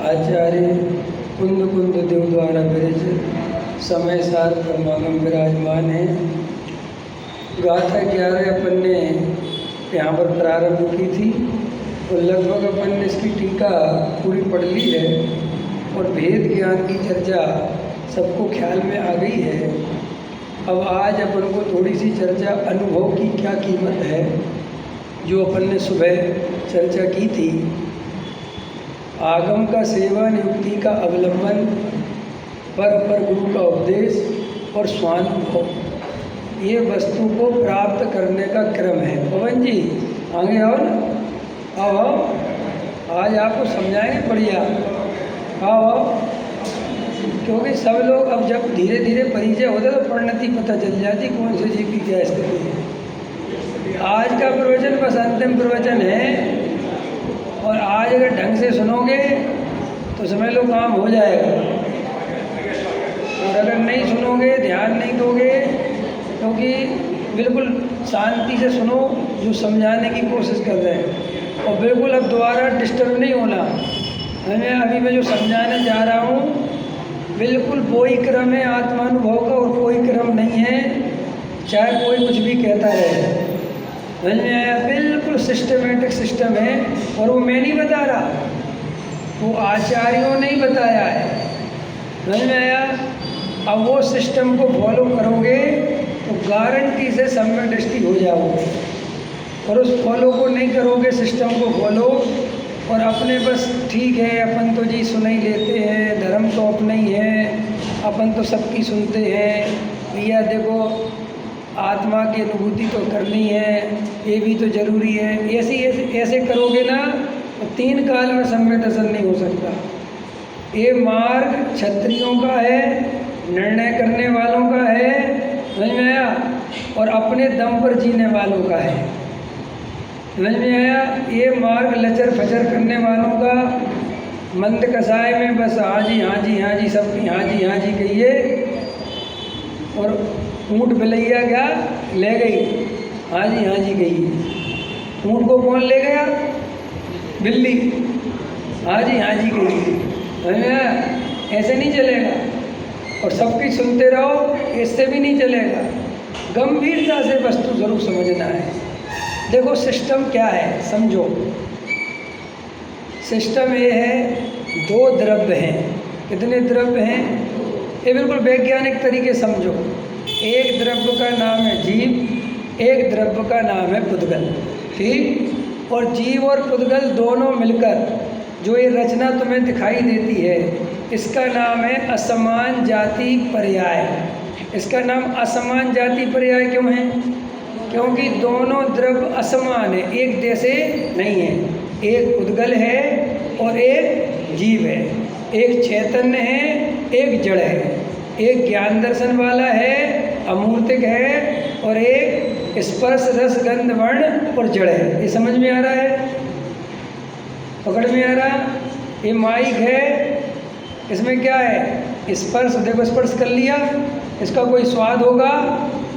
आचार्य कुंद कुंद देव द्वारा विरचित समय सार परमागम विराजमान है। गाथा 11 अपन ने यहाँ पर प्रारंभ की थी और लगभग अपन ने इसकी टीका पूरी पढ़ ली है और भेद ज्ञान की चर्चा सबको ख्याल में आ गई है। अब आज अपन को थोड़ी सी चर्चा अनुभव की क्या कीमत है, जो अपन ने सुबह चर्चा की थी। आगम का सेवन, युक्ति का अवलंबन, पर गुरु का उपदेश और स्वानुभव, ये वस्तु को प्राप्त करने का क्रम है। पवन जी आगे आओ ना, आओ आज आपको समझाएंगे बढ़िया। आओ क्योंकि सब लोग अब जब धीरे धीरे परिचय होता तो परिणति पता चल जाती कौन से जीव की क्या स्थिति है। आज का प्रवचन बस अंतिम प्रवचन है और आज अगर ढंग से सुनोगे तो समझ लो काम हो जाएगा, और अगर नहीं सुनोगे, ध्यान नहीं दोगे, क्योंकि बिल्कुल शांति से सुनो जो समझाने की कोशिश कर रहे हैं, और बिल्कुल अब दोबारा डिस्टर्ब नहीं होना। अभी मैं जो समझाने जा रहा हूँ बिल्कुल कोई क्रम है आत्मानुभव का और कोई क्रम नहीं है, चाहे कोई कुछ भी कहता है। समझ में आया? बिल्कुल सिस्टमेटिक सिस्टम है, और वो मैं नहीं बता रहा, वो आचार्यों ने ही बताया है। समझ में आया? अब वो सिस्टम को फॉलो करोगे तो गारंटी से सम्यक दृष्टि हो जाओगे, और उस फॉलो को नहीं करोगे सिस्टम को फॉलो, और अपने बस ठीक है अपन तो जी सुन ही लेते हैं, धर्म तो अपना ही है, अपन तो सबकी सुनते हैं, भैया देखो आत्मा की अनुभूति तो करनी है, ये भी तो जरूरी है। ऐसे करोगे ना तो 3 काल में सम्यक दर्शन नहीं हो सकता। ये मार्ग क्षत्रियों का है, निर्णय करने वालों का है, समझ में आया, और अपने दम पर जीने वालों का है। समझ में आया? ये मार्ग लचर फचर करने वालों का, मंद कसाय में बस हाँ जी हाँ जी हाँ जी सबकी हाँ जी कहिए, और ऊँट बिलैया क्या ले गई, हाँ जी कहिए। ऊँट को कौन ले गया? बिल्ली, हाँ जी कहिए। समझ में आया? ऐसे नहीं चलेगा, और सबकी सुनते रहो, इससे भी नहीं चलेगा। गंभीरता से वस्तु जरूर समझना है। देखो सिस्टम क्या है समझो। सिस्टम ये है, 2 द्रव्य हैं। कितने द्रव्य हैं? ये बिल्कुल वैज्ञानिक तरीके समझो। एक द्रव्य का नाम है जीव, एक द्रव्य का नाम है पुद्गल, ठीक। और जीव और पुद्गल दोनों मिलकर जो ये रचना तुम्हें दिखाई देती है, इसका नाम है असमान जाति पर्याय। इसका नाम असमान जाति पर्याय क्यों है? क्योंकि दोनों द्रव्य असमान है, एक जैसे नहीं है। एक उद्गल है और एक जीव है, एक चैतन्य है, एक जड़ है, एक ज्ञान दर्शन वाला है, अमूर्तिक है, और एक स्पर्श रस गंध वर्ण और जड़ है। ये समझ में आ रहा है? पकड़ में आ रहा? ये माइक है, इसमें क्या है? स्पर्श, देखो स्पर्श कर लिया, इसका कोई स्वाद होगा,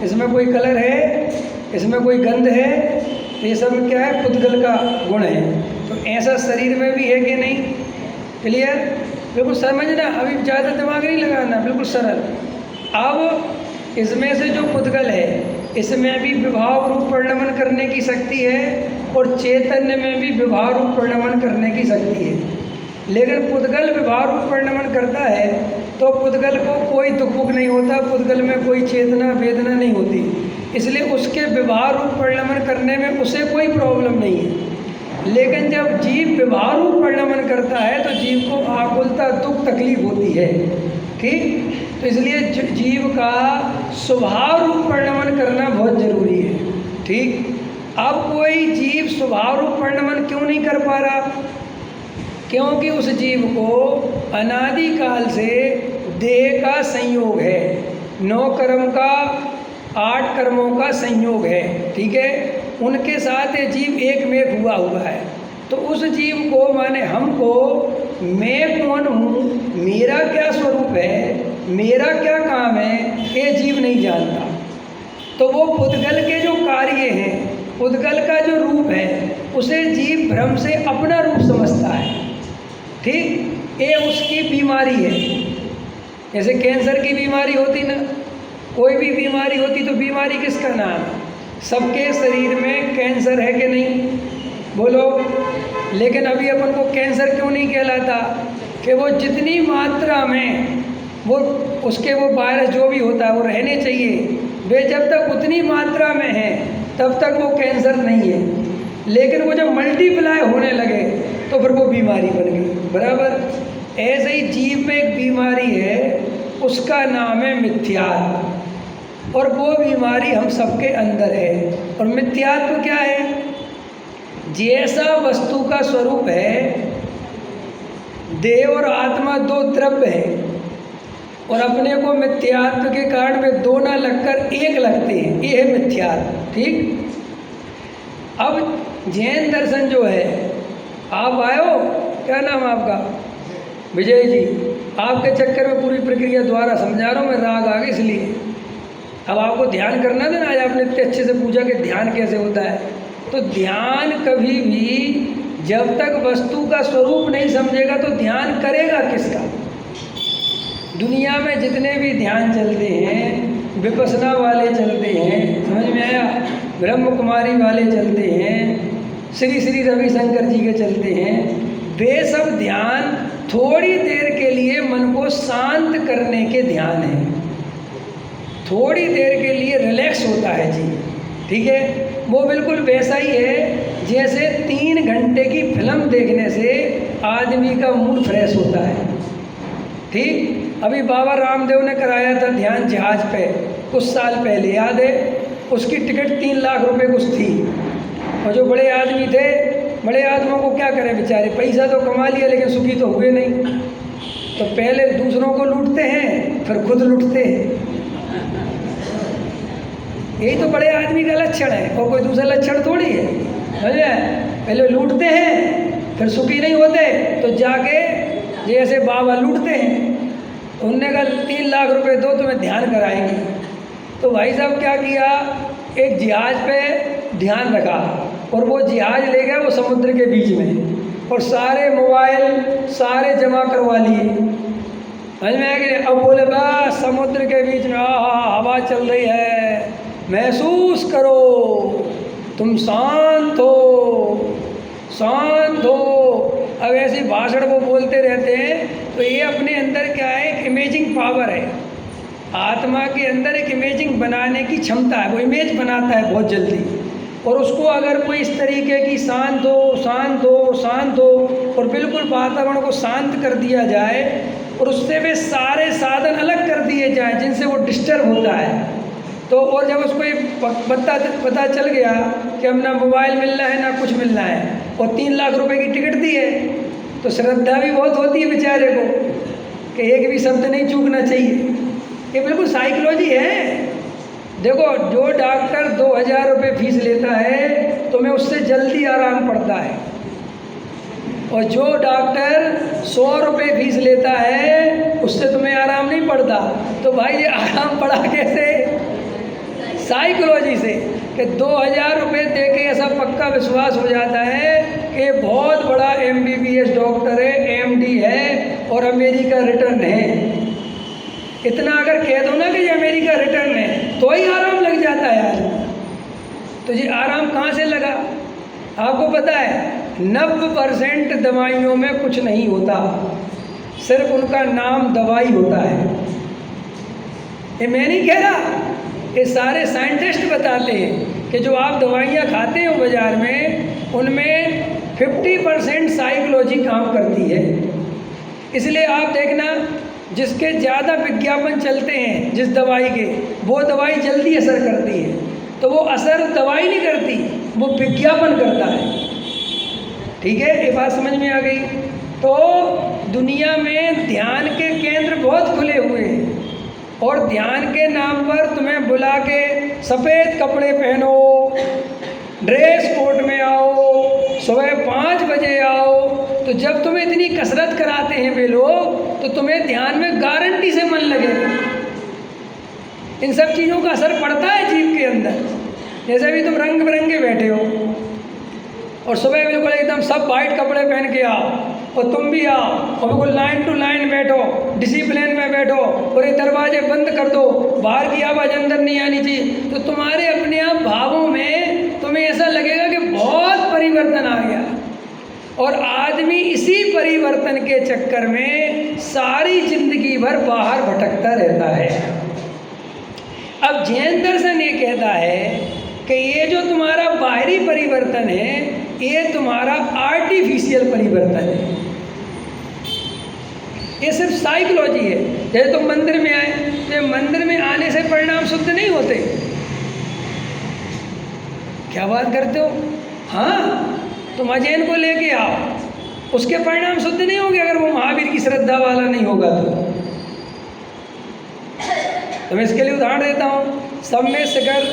इसमें कोई कलर है, इसमें कोई गंध है, ये सब क्या है? पुद्गल का गुण है। तो ऐसा शरीर में भी है कि नहीं? क्लियर? बिल्कुल समझना, अभी ज़्यादा दिमाग नहीं लगाना, बिल्कुल सरल। अब इसमें से जो पुद्गल है, इसमें भी विभाव रूप परिणमन करने की शक्ति है और चैतन्य में भी विभाव रूप परिणमन करने की शक्ति है। लेकिन पुद्गल विभाव रूप परिणमन करता है तो पुद्गल को कोई दुख भुख नहीं होता, पुद्गल में कोई चेतना वेदना नहीं होती, इसलिए उसके विभाव रूप परिणमन करने में उसे कोई प्रॉब्लम नहीं है। लेकिन जब जीव विभाव रूप परिणमन करता है तो जीव को आकुलता दुख तकलीफ होती है। ठीक, तो इसलिए जीव का स्वभाव रूप परिणमन करना बहुत जरूरी है। ठीक, अब कोई जीव स्वभाव रूप परिणमन क्यों नहीं कर पा रहा? क्योंकि उस जीव को अनादिकाल से देह का संयोग है, 9 कर्म का 8 कर्मों का संयोग है। ठीक है, उनके साथ ये जीव एक में हुआ है। तो उस जीव को माने हमको, मैं कौन हूँ, मेरा क्या स्वरूप है, मेरा क्या काम है, ये जीव नहीं जानता। तो वो पुद्गल के जो कार्य हैं, पुद्गल का जो रूप है, उसे जीव भ्रम से अपना रूप समझता है। ठीक, ये उसकी बीमारी है। जैसे कैंसर की बीमारी होती ना, कोई भी बीमारी होती तो बीमारी किसका नाम है? सबके शरीर में कैंसर है कि नहीं? बोलो। लेकिन अभी अपन को कैंसर क्यों नहीं कहलाता? कि वो जितनी मात्रा में वो उसके वो वायरस जो भी होता है वो रहने चाहिए, वे जब तक उतनी मात्रा में है तब तक वो कैंसर नहीं है। लेकिन वो जब मल्टीप्लाई होने लगे तो फिर वो बीमारी बन गई। बराबर ऐसे ही जीव में एक बीमारी है, उसका नाम है मिथ्यात्व, और वो बीमारी हम सबके अंदर है। और मिथ्यात्व क्या है? जैसा वस्तु का स्वरूप है, देह और आत्मा 2 द्रव्य है, और अपने को मिथ्यात्व के कारण वे 2 ना लगकर 1 लगते हैं, ये है मिथ्यात्व। ठीक, अब जैन दर्शन जो है, आप आयो, क्या नाम आपका? विजय जी। आपके चक्कर में पूरी प्रक्रिया द्वारा समझा रहा हूँ मैं, राग आ गए इसलिए। अब आपको ध्यान करना था ना, आज आपने इतने अच्छे से पूछा कि ध्यान कैसे होता है। तो ध्यान कभी भी जब तक वस्तु का स्वरूप नहीं समझेगा तो ध्यान करेगा किसका? दुनिया में जितने भी ध्यान चलते हैं, विपස්සना वाले चलते हैं, समझ में आया? ब्रह्म कुमारी वाले चलते हैं, श्री श्री रविशंकर जी के चलते हैं, वे सब ध्यान थोड़ी देर के लिए मन को शांत करने के ध्यान है, थोड़ी देर के लिए रिलैक्स होता है जी। ठीक है, वो बिल्कुल वैसा ही है जैसे 3 घंटे की फिल्म देखने से आदमी का मूड फ्रेश होता है। ठीक, अभी बाबा रामदेव ने कराया था ध्यान जहाज पे कुछ साल पहले, याद है? उसकी टिकट 3 लाख रुपए कुछ थी, और जो बड़े आदमी थे, बड़े आदमियों को क्या करें बेचारे, पैसा तो कमा लिया लेकिन सुखी तो हुए नहीं। तो पहले दूसरों को लूटते हैं, फिर खुद लूटते हैं। यही तो बड़े आदमी का लक्षण है, और कोई दूसरा लक्षण थोड़ी है। समझे? पहले लूटते हैं, फिर सुखी नहीं होते तो जाके जैसे बाबा लूटते हैं। उनने कहा 3 लाख रुपए दो, तुम्हें ध्यान कराएंगे। तो भाई साहब क्या किया, एक जहाज पे ध्यान रखा, और वो जहाज ले गया वो समुद्र के बीच में, और सारे मोबाइल सारे जमा करवा लिए। समझ में आया कि? अब बोले बस समुद्र के बीच में हवा चल रही है, महसूस करो, तुम शांत हो, शांत हो। अब ऐसी भाषण वो बोलते रहते हैं। तो ये अपने अंदर क्या है, एक इमेजिंग पावर है, आत्मा के अंदर एक इमेजिंग बनाने की क्षमता है, वो इमेज बनाता है बहुत जल्दी। और उसको अगर कोई इस तरीके की शांत हो, शांत हो, शांत हो, और बिल्कुल वातावरण को शांत कर दिया जाए, और उससे वे सारे साधन अलग कर दिए जाएं जिनसे वो डिस्टर्ब होता है, तो और जब उसको ये पता चल गया कि अब ना मोबाइल मिलना है ना कुछ मिलना है और 3 लाख रुपए की टिकट दी है, तो श्रद्धा भी बहुत होती है बेचारे को कि एक भी शब्द नहीं चूकना चाहिए। ये बिल्कुल साइकोलॉजी है। देखो, जो डॉक्टर 2000 रुपये फीस लेता है तुम्हें उससे जल्दी आराम पड़ता है, और जो डॉक्टर 100 रुपये फीस लेता है उससे तुम्हें आराम नहीं पड़ता। तो भाई ये आराम पड़ा कैसे? साइकोलॉजी से, कि 2000 रुपये दे के ऐसा पक्का विश्वास हो जाता है कि बहुत बड़ा MBBS डॉक्टर है, MD है और अमेरिका रिटर्न है। इतना अगर कह दो ना कि ये अमेरिका रिटर्न है तो ही आराम लग जाता है यार। तो ये आराम कहाँ से लगा? आपको पता है 90% दवाइयों में कुछ नहीं होता, सिर्फ उनका नाम दवाई होता है। ये मैं नहीं कह रहा, ये सारे साइंटिस्ट बताते हैं कि जो आप दवाइयाँ खाते हो बाज़ार में उनमें 50% साइकोलॉजी काम करती है। इसलिए आप देखना, जिसके ज़्यादा विज्ञापन चलते हैं जिस दवाई के, वो दवाई जल्दी असर करती है। तो वो असर दवाई नहीं करती, वो विज्ञापन करता है। ठीक है, ये बात समझ में आ गई। तो दुनिया में ध्यान के केंद्र बहुत खुले हुए हैं, और ध्यान के नाम पर तुम्हें बुला के सफ़ेद कपड़े पहनो, ड्रेस कोड में आओ, सुबह 5 बजे आओ, तो जब तुम्हें इतनी कसरत कराते हैं वे लोग तो तुम्हें ध्यान में गारंटी से मन लगेगा। इन सब चीज़ों का असर पड़ता है जीव के अंदर। जैसे भी तुम रंग बिरंगे बैठे हो और सुबह बिल्कुल एकदम सब वाइट कपड़े पहन के आओ, और तुम भी आओ और बिल्कुल लाइन टू लाइन बैठो, डिसिप्लिन में बैठो, और ये दरवाजे बंद कर दो, बाहर की आवाज़ अंदर नहीं आनी चाहिए, तो तुम्हारे अपने आप भावों में तुम्हें ऐसा लगेगा कि बहुत परिवर्तन आ गया। और आदमी इसी परिवर्तन के चक्कर में सारी जिंदगी भर बाहर भटकता रहता है। अब जैन दर्शन ये कहता है कि ये जो तुम्हारा बाहरी परिवर्तन है ये तुम्हारा आर्टिफिशियल परिवर्तन है, ये सिर्फ साइकोलॉजी है। जैसे तुम मंदिर में आए तो मंदिर में आने से परिणाम शुद्ध नहीं होते। क्या बात करते हो? हाँ, तुम अजैन को लेके आओ, उसके परिणाम शुद्ध नहीं होंगे अगर वो महावीर की श्रद्धा वाला नहीं होगा तो मैं इसके लिए उदाहरण देता हूँ। सब में शिखर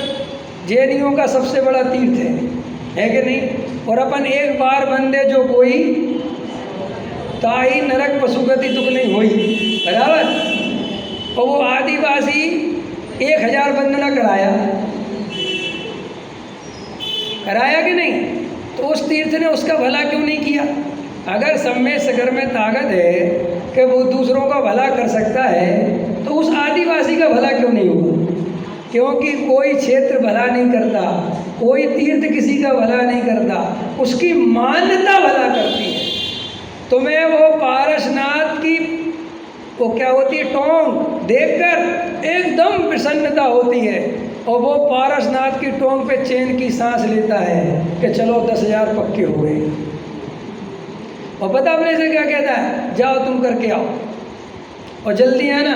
जैनियों का सबसे बड़ा तीर्थ है कि नहीं? और अपन एक बार बंदे जो कोई ताई नरक पशुगति दुख नहीं हुई, बराबर। और वो आदिवासी 1000 वंदना कराया कि नहीं? तो उस तीर्थ ने उसका भला क्यों नहीं किया? अगर सब में शिखर में ताकत है कि वो दूसरों का भला कर सकता है तो उस आदिवासी का भला क्यों नहीं होगा? क्योंकि कोई क्षेत्र भला नहीं करता, कोई तीर्थ किसी का भला नहीं करता, उसकी मान्यता भला करती है। तुम्हें वो पारसनाथ की वो क्या होती है, टोंग देखकर एकदम प्रसन्नता होती है, और वो पारसनाथ की टोंग पे चैन की सांस लेता है कि चलो 10,000 पक्के हो गए। और पता अपने से क्या कहता है? जाओ तुम करके आओ और जल्दी आना।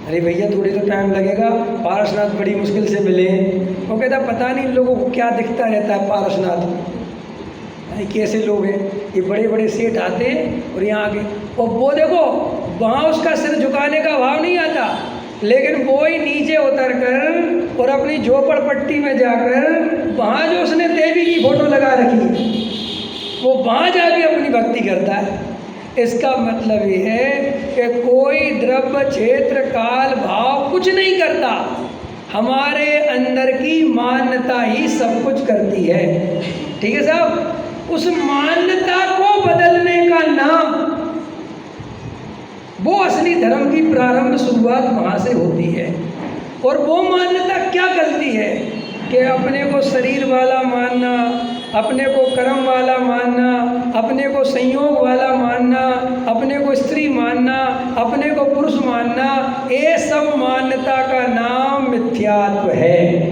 अरे भैया थोड़ी तो टाइम लगेगा, पारसनाथ बड़ी मुश्किल से मिले। वो कहता पता नहीं लोगों को क्या दिखता रहता है पारसनाथ में, भाई कैसे लोग हैं, ये बड़े बड़े सेठ आते हैं और यहाँ आगे, और वो देखो वहाँ उसका सिर झुकाने का भाव नहीं आता, लेकिन वो ही नीचे उतर कर और अपनी झोपड़पट्टी में जाकर वहाँ जो उसने देवी की फोटो लगा रखी वो वहाँ जाके अपनी भक्ति करता है। इसका मतलब ये है कि कोई द्रव्य क्षेत्र काल भाव कुछ नहीं करता, हमारे अंदर की मान्यता ही सब कुछ करती है। ठीक है साहब? उस मान्यता को बदलने का नाम, वो असली धर्म की प्रारंभ शुरुआत वहाँ से होती है। और वो मान्यता क्या करती है कि अपने को शरीर वाला मानना, अपने को कर्म वाला मानना, अपने को संयोग वाला मानना, अपने को स्त्री मानना, अपने को पुरुष मानना, ये सब मान्यता का नाम मिथ्यात्व है।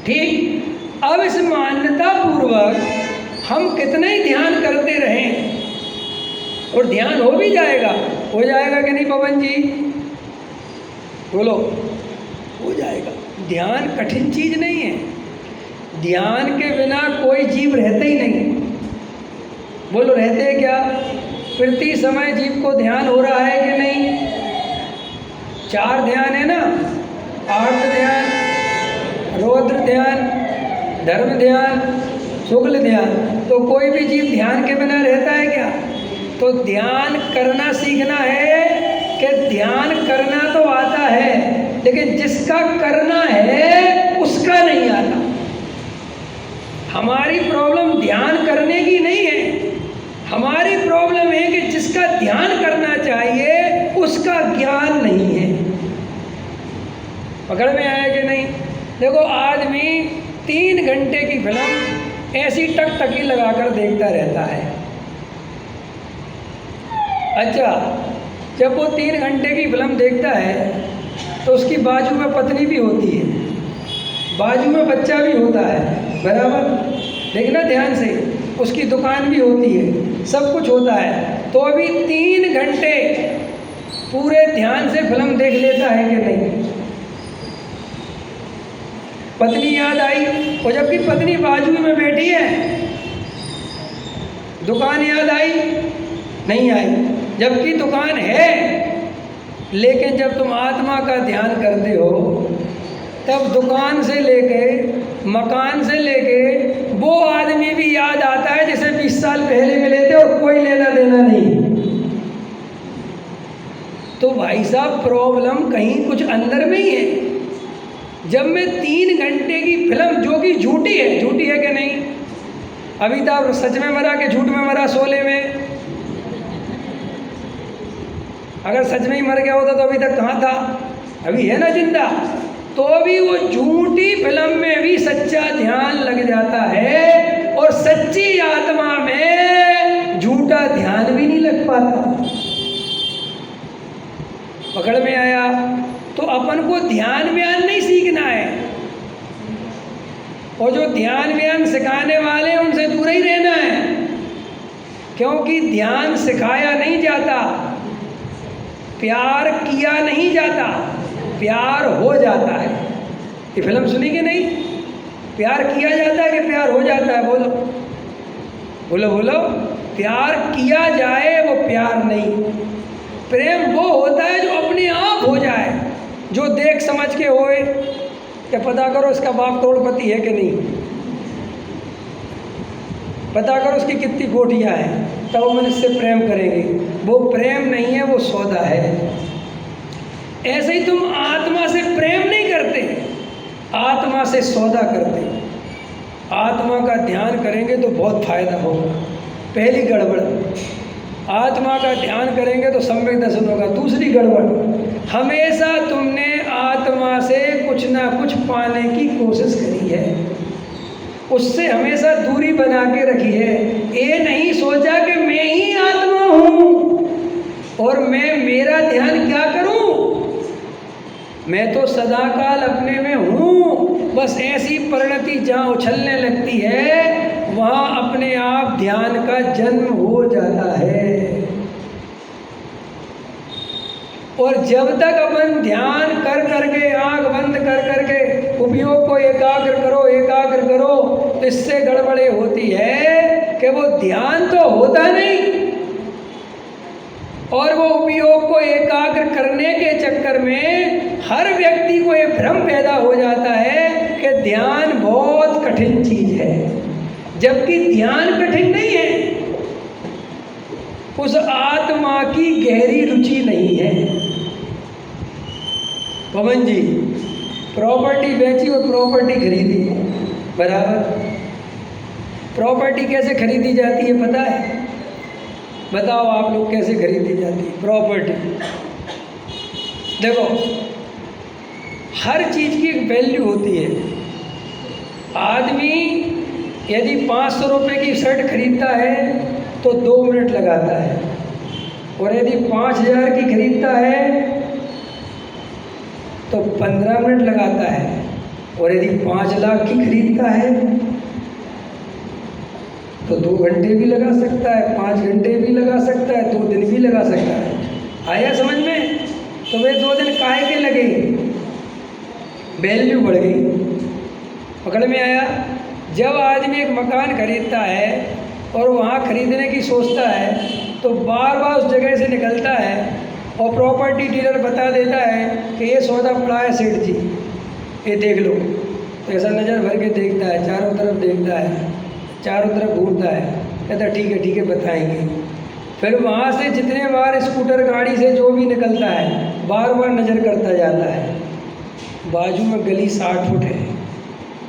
ठीक? अब इस मान्यता पूर्वक हम कितने ही ध्यान करते रहें, और ध्यान हो भी जाएगा, हो जाएगा कि नहीं पवन जी? बोलो, हो जाएगा। ध्यान कठिन चीज नहीं है। ध्यान के बिना कोई जीव रहते ही नहीं। बोलो रहते हैं क्या? प्रति समय जीव को ध्यान हो रहा है कि नहीं? 4 ध्यान है ना, आर्त ध्यान, रौद्र ध्यान, धर्म ध्यान, शुक्ल ध्यान। तो कोई भी जीव ध्यान के बिना रहता है क्या? तो ध्यान करना सीखना है कि ध्यान करना तो आता है, लेकिन जिसका करना है उसका नहीं आता। हमारी प्रॉब्लम ध्यान करने की नहीं है, हमारी प्रॉब्लम है कि जिसका ध्यान करना चाहिए उसका ज्ञान नहीं है। पकड़ में आया कि नहीं? देखो आदमी 3 घंटे की फिल्म ऐसी टकटकी लगाकर देखता रहता है। अच्छा, जब वो 3 घंटे की फिल्म देखता है तो उसकी बाजू में पत्नी भी होती है, बाजू में बच्चा भी होता है, बराबर? देखना ध्यान से, उसकी दुकान भी होती है, सब कुछ होता है। तो अभी 3 घंटे पूरे ध्यान से फिल्म देख लेता है कि नहीं? पत्नी याद आई, और जबकि पत्नी बाजू में बैठी है। दुकान याद आई? नहीं आई, जबकि दुकान है। लेकिन जब तुम आत्मा का ध्यान करते हो तब दुकान से लेके, मकान से लेके वो आदमी भी याद आता है जिसे 20 साल पहले मिले थे और कोई लेना देना नहीं। तो भाई साहब प्रॉब्लम कहीं कुछ अंदर में ही है। जब मैं 3 घंटे की फिल्म, जो कि झूठी है कि नहीं? अमिताभ सच में मरा कि झूठ में मरा शोले में? अगर सच में ही मर गया होता तो अभी तक कहाँ था? अभी है ना जिंदा। तो भी वो झूठी फिल्म में भी सच्चा ध्यान लग जाता है, और सच्ची आत्मा में झूठा ध्यान भी नहीं लग पाता। पकड़ में आया? तो अपन को ध्यान व्यान नहीं सीखना है, और जो ध्यान व्यान सिखाने वाले हैं उनसे दूर ही रहना है, क्योंकि ध्यान सिखाया नहीं जाता, प्यार किया नहीं जाता, प्यार हो जाता है। ये फिल्म सुनी कि नहीं? प्यार किया जाता है कि प्यार हो जाता है? बोलो बोलो बोलो। प्यार किया जाए वो प्यार नहीं। प्रेम वो होता है जो अपने आप हो जाए, जो देख समझ के होए कि पता करो इसका बाप करोड़पति है कि नहीं, पता करो उसकी कितनी कोठियाँ हैं, तब हम इससे प्रेम करेंगे। वो प्रेम नहीं है, वो सौदा है। ऐसे ही तुम आत्मा से प्रेम नहीं करते, आत्मा से सौदा करते। आत्मा का ध्यान करेंगे तो बहुत फायदा होगा। पहली गड़बड़, आत्मा का ध्यान करेंगे तो सम्यक दर्शन होगा। दूसरी गड़बड़, हमेशा तुमने आत्मा से कुछ ना कुछ पाने की कोशिश करी है, उससे हमेशा दूरी बना के रखी है। ये नहीं सोचा कि मैं ही आत्मा हूँ और मैं मेरा ध्यान क्या करूँ, मैं तो सदाकाल अपने में हूँ। बस ऐसी परिणति जहाँ उछलने लगती है वहाँ अपने आप ध्यान का जन्म हो जाता है। और जब तक अपन ध्यान कर करके, आंख बंद कर करके उपयोग को एकाग्र करो, तो इससे गड़बड़े होती है कि वो ध्यान तो होता नहीं, और वो उपयोग को एकाग्र करने के चक्कर में हर व्यक्ति को ये भ्रम पैदा हो जाता है कि ध्यान बहुत कठिन चीज है, जबकि ध्यान कठिन नहीं है। उस आत्मा की गहरी रुचि नहीं है। पवन जी, प्रॉपर्टी बेची और प्रॉपर्टी खरीदी, बराबर? प्रॉपर्टी कैसे खरीदी जाती है पता है? बताओ आप लोग, कैसे खरीदी जाती है प्रॉपर्टी? देखो, हर चीज़ की एक वैल्यू होती है। आदमी यदि 500 रुपये की शर्ट खरीदता है तो 2 मिनट लगाता है, और यदि 5000 की खरीदता है तो 15 मिनट लगाता है, और यदि 5 लाख की खरीदता है तो 2 घंटे भी लगा सकता है, 5 घंटे भी लगा सकता है, 2 दिन भी लगा सकता है। आया समझ में? तो वे 2 दिन काहे के लगे? वैल्यू बढ़ गई। पकड़ में आया? जब आदमी एक मकान खरीदता है और वहाँ खरीदने की सोचता है तो बार बार उस जगह से निकलता है और प्रॉपर्टी डीलर बता देता है कि ये सौदा पड़ा है सेठ जी, ये देख लो। तो ऐसा नज़र भर के देखता है, चारों तरफ देखता है, चारों तरफ घूमता है, कहता ठीक है बताएंगे। फिर वहाँ से जितने बार स्कूटर गाड़ी से जो भी निकलता है बार बार नज़र करता जाता है। बाजू में गली 60 फुट है,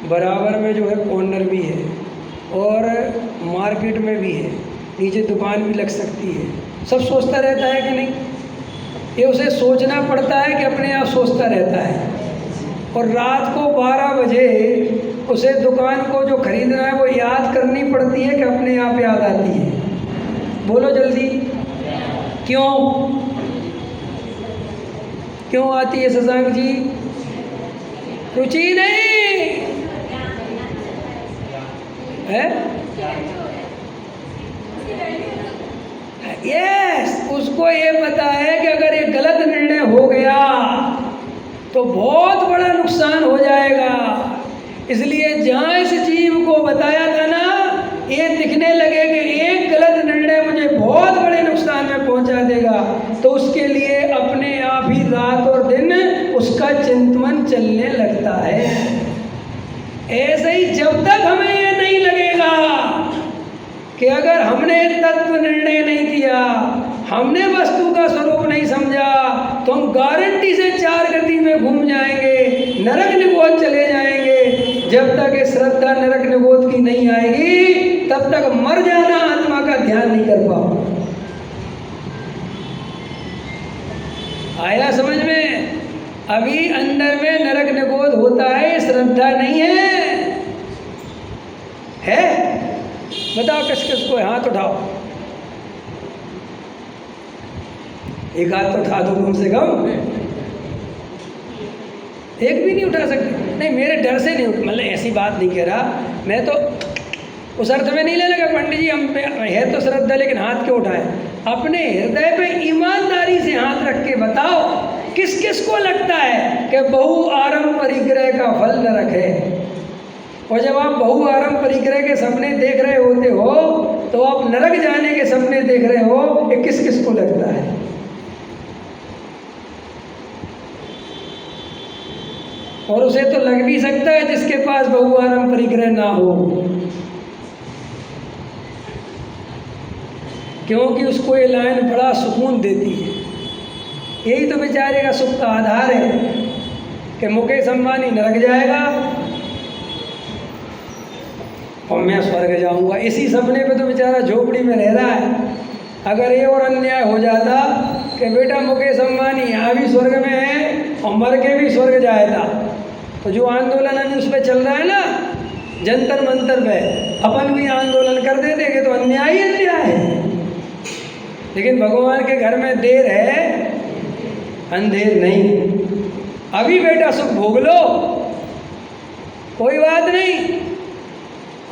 बराबर में जो है कॉर्नर भी है और मार्केट में भी है, नीचे दुकान भी लग सकती है। सब सोचता रहता है कि नहीं? ये उसे सोचना पड़ता है कि अपने आप सोचता रहता है। और रात को 12 बजे उसे दुकान को जो खरीदना है वो याद करनी पड़ती है कि अपने आप याद आती है। बोलो जल्दी, क्यों आती है शशांक जी? रुचि नहीं है? यस, उसको ये पता है कि अगर ये गलत निर्णय हो गया तो बहुत बड़ा नुकसान हो जाएगा। इसलिए जहाँ इस जीव को बताया था ना, ये दिखने लगे कि एक गलत निर्णय मुझे बहुत बड़े नुकसान में पहुंचा देगा, तो उसके लिए अपने आप ही रात और दिन उसका चिंतन चलने लगता है। ऐसे ही जब तक हमें ये नहीं लगेगा कि अगर हमने तत्व निर्णय नहीं किया, हमने वस्तु का स्वरूप नहीं समझा, तो हम गारंटी से 4 गति में घूम जाएंगे, नरक निगोद चले जाएंगे। जब तक ये श्रद्धा नरक निगोद की नहीं आएगी तब तक मर जाना आत्मा का ध्यान नहीं कर पाओ। आया समझ में? अभी अंदर में नरक निगोद होता है, श्रद्धा नहीं है? बताओ किस किस को? हाथ उठाओ, एक हाथ तो उठा दो कम से कम। एक भी नहीं उठा सकते? नहीं, मेरे डर से नहीं, मतलब ऐसी बात नहीं कह रहा मैं, तो उस अर्थ में नहीं ले लगा पंडित जी हम पे है तो श्रद्धा, लेकिन हाथ क्यों उठाए? अपने हृदय पे ईमानदारी से हाथ रख के बताओ किस किस को लगता है कि बहु आरंभ परिग्रह का फल नरक है? और जब आप बहु आरंभ परिग्रह के सपने देख रहे होते हो तो आप नरक जाने के सपने देख रहे हो, ये किस किस को लगता है? और उसे तो लग भी सकता है जिसके पास बहु आरंभ परिग्रह ना हो, क्योंकि उसको ये लाइन बड़ा सुकून देती है। यही तो बेचारे का सुख का आधार है कि मुकेश अंबानी नरक जाएगा और मैं स्वर्ग जाऊंगा। इसी सपने पे तो बेचारा झोपड़ी में रह रहा है। अगर ये और अन्याय हो जाता कि बेटा मुकेश अंबानी यहाँ भी स्वर्ग में है और मर के भी स्वर्ग जाएगा, तो जो आंदोलन अभी उस पर चल रहा है ना जंतर मंतर पे, अपन भी आंदोलन कर देते कि तो अन्याय ही अन्याय है। लेकिन भगवान के घर में देर है, अंधेर नहीं। अभी बेटा सुख भोग लो, कोई बात नहीं,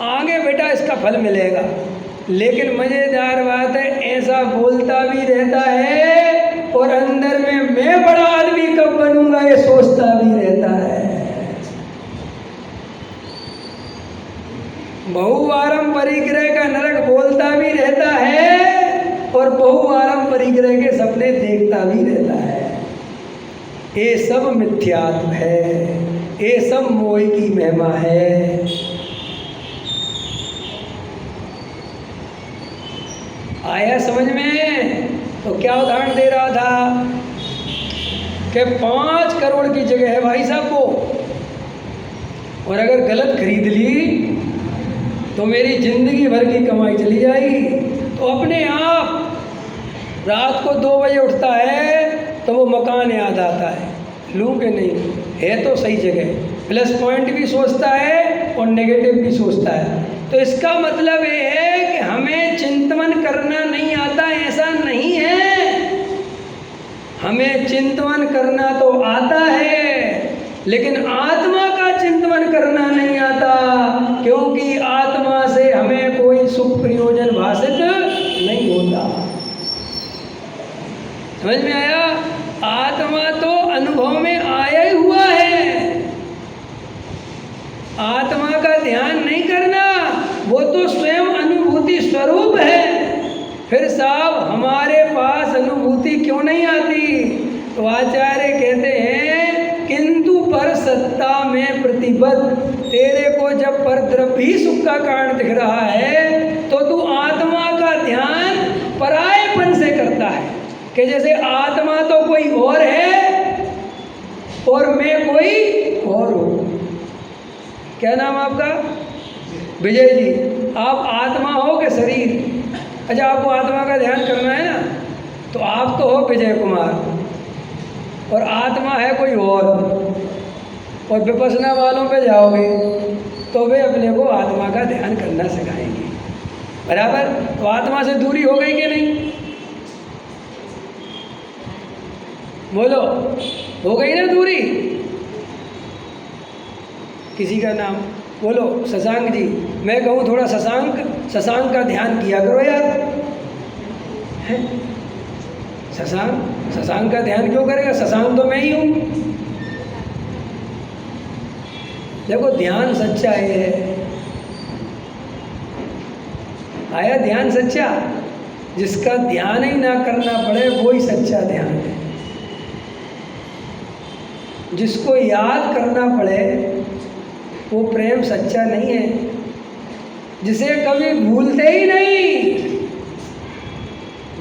आगे बेटा इसका फल मिलेगा। लेकिन मजेदार बात है, ऐसा बोलता भी रहता है और अंदर में मैं बड़ा आदमी कब बनूंगा ये सोचता भी रहता है। बहुआरंभ परिग्रह का नरक बोलता भी रहता है और बहुआरंभ परिग्रह के सपने देखता भी रहता है। ये सब मिथ्यात्व है, ये सब मोह की महिमा है। आया समझ में? तो क्या उदाहरण दे रहा था कि 5 करोड़ की जगह है भाई साहब को, और अगर गलत खरीद ली तो मेरी जिंदगी भर की कमाई चली जाएगी। तो अपने आप रात को 2 बजे उठता है तो वो मकान याद आता है, लूँ कि नहीं, है तो सही जगह, प्लस पॉइंट भी सोचता है और नेगेटिव भी सोचता है। तो इसका मतलब ये है कि हमें चिंतन करना नहीं आता, ऐसा नहीं है। हमें चिंतन करना तो आता है, लेकिन आत्मा का चिंतन करना नहीं आता, क्योंकि आत्मा से हमें कोई सुख प्रयोजन भाषित नहीं होता। समझ में आया? आत्मा तो अनुभव में आया ही हुआ है, करना, वो तो स्वयं अनुभूति स्वरूप है। फिर साहब हमारे पास अनुभूति क्यों नहीं आती? तो आचार्य कहते हैं किंतु पर सत्ता में प्रतिबद्ध, तेरे को जब पर द्रव्य ही सुख का कारण दिख रहा है तो तू आत्मा का ध्यान परायेपन से करता है कि जैसे आत्मा तो कोई और है और मैं कोई और हूँ। क्या नाम आपका? विजय जी। आप आत्मा हो कि शरीर? अच्छा, आपको आत्मा का ध्यान करना है ना, तो आप तो हो विजय कुमार और आत्मा है कोई और विपश्यना वालों पे जाओगे तो वे अपने को आत्मा का ध्यान करना सिखाएंगे। बराबर? तो आत्मा से दूरी हो गई कि नहीं? बोलो, हो गई ना दूरी? किसी का नाम बोलो? शशांक जी। मैं कहूँ थोड़ा शशांक का ध्यान किया करो यार। है शशांक का ध्यान क्यों करेगा? शशांक तो मैं ही हूँ। देखो ध्यान सच्चा है, आया ध्यान सच्चा। जिसका ध्यान ही ना करना पड़े वो ही सच्चा ध्यान है। जिसको याद करना पड़े वो प्रेम सच्चा नहीं है। जिसे कभी भूलते ही नहीं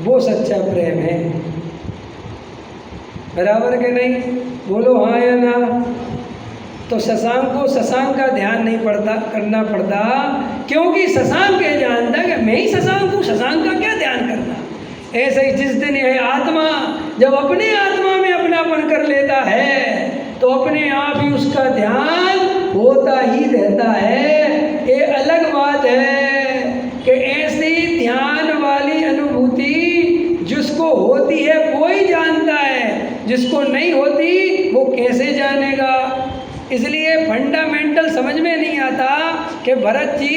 वो सच्चा प्रेम है। बराबर के नहीं? बोलो हाँ या ना। तो शशांक को शशांक का ध्यान नहीं करना पड़ता क्योंकि शशांक ये जानता कि मैं ही शशांक हूँ, शशांक का क्या ध्यान करना। ऐसे ही जिस दिन यह आत्मा जब अपने आत्मा में अपनापन कर लेता है तो अपने आप ही उसका ध्यान होता ही रहता है। ये अलग बात है कि ऐसी ध्यान वाली अनुभूति जिसको होती है वो ही जानता है, जिसको नहीं होती वो कैसे जानेगा। इसलिए फंडामेंटल समझ में नहीं आता कि भरत जी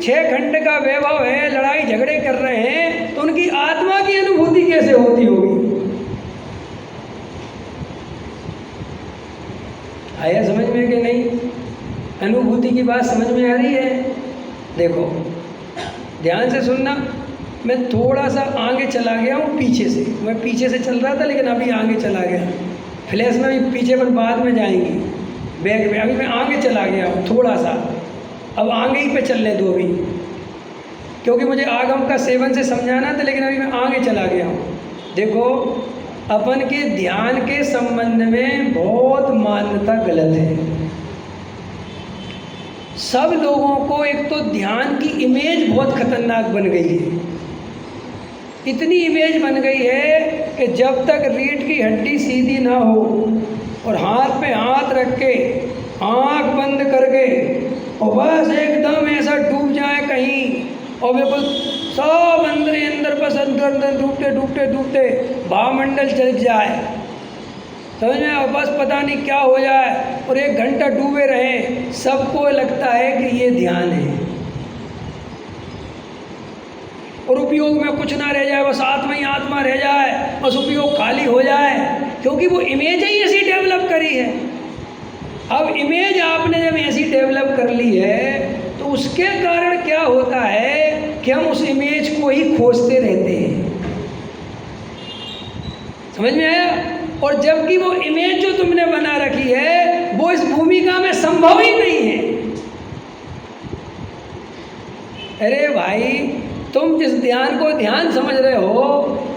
6 खंड का वैभव है, लड़ाई झगड़े कर रहे हैं, तो उनकी आत्मा की अनुभूति कैसे होती होगी। आया समझ में कि नहीं? अनुभूति की बात समझ में आ रही है? देखो ध्यान से सुनना। मैं थोड़ा सा आगे चला गया हूँ पीछे से। मैं पीछे से चल रहा था लेकिन अभी आगे चला गया। फ्लैश में भी पीछे पर बाद में जाएंगी बैग में। अभी मैं आगे चला गया हूँ थोड़ा सा, अब आगे ही पे चलने दो अभी, क्योंकि मुझे आगम का सेवन से समझाना था लेकिन अभी मैं आगे चला गया हूँ। देखो अपन के ध्यान के संबंध में बहुत मान्यता गलत है। सब लोगों को एक तो ध्यान की इमेज बहुत खतरनाक बन गई है। इतनी इमेज बन गई है कि जब तक रीढ़ की हड्डी सीधी ना हो और हाथ पे हाथ रख के आँख बंद करके और बस एकदम ऐसा डूब जाए कहीं और बिल्कुल सब अंदर बस अंदर डूबते डूबते डूबते भावमंडल चल जाए, समझ में, और बस पता नहीं क्या हो जाए और 1 घंटा डूबे रहें, सबको लगता है कि ये ध्यान है और उपयोग में कुछ ना रह जाए, बस आत्मा ही आत्मा रह जाए, बस उपयोग खाली हो जाए, क्योंकि वो इमेज ही ऐसी डेवलप करी है। अब इमेज आपने जब ऐसी डेवलप कर ली है तो उसके कारण क्या होता है कि हम उस इमेज को ही खोजते रहते हैं। समझ में आया? और जबकि वो इमेज जो तुमने बना रखी है वो इस भूमिका में संभव ही नहीं है। अरे भाई, तुम जिस ध्यान को ध्यान समझ रहे हो,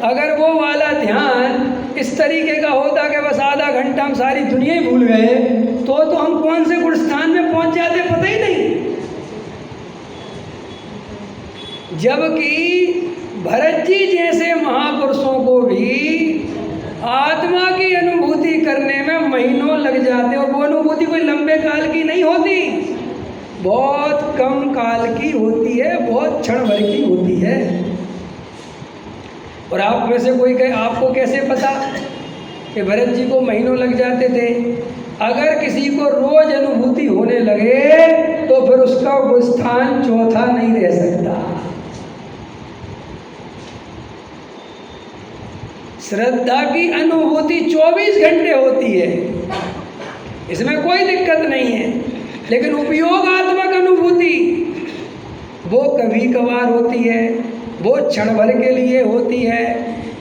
अगर वो वाला ध्यान इस तरीके का होता कि बस आधा घंटा हम सारी दुनिया ही भूल गए तो हम कौन से गुण स्थान में पहुंच जाते पता ही नहीं। जबकि भरत जी जैसे महापुरुषों को भी आत्मा की अनुभूति करने में महीनों लग जाते और वो अनुभूति कोई लंबे काल की नहीं होती, बहुत कम काल की होती है, बहुत क्षण भर की होती है। और आप में से कोई कहे आपको कैसे पता कि भरत जी को महीनों लग जाते थे? अगर किसी को रोज अनुभूति होने लगे तो फिर उसका वो स्थान चौथा नहीं रह सकता। श्रद्धा की अनुभूति 24 घंटे होती है, इसमें कोई दिक्कत नहीं है, लेकिन उपयोगात्मक अनुभूति वो कभी कभार होती है, वो क्षण भर के लिए होती है,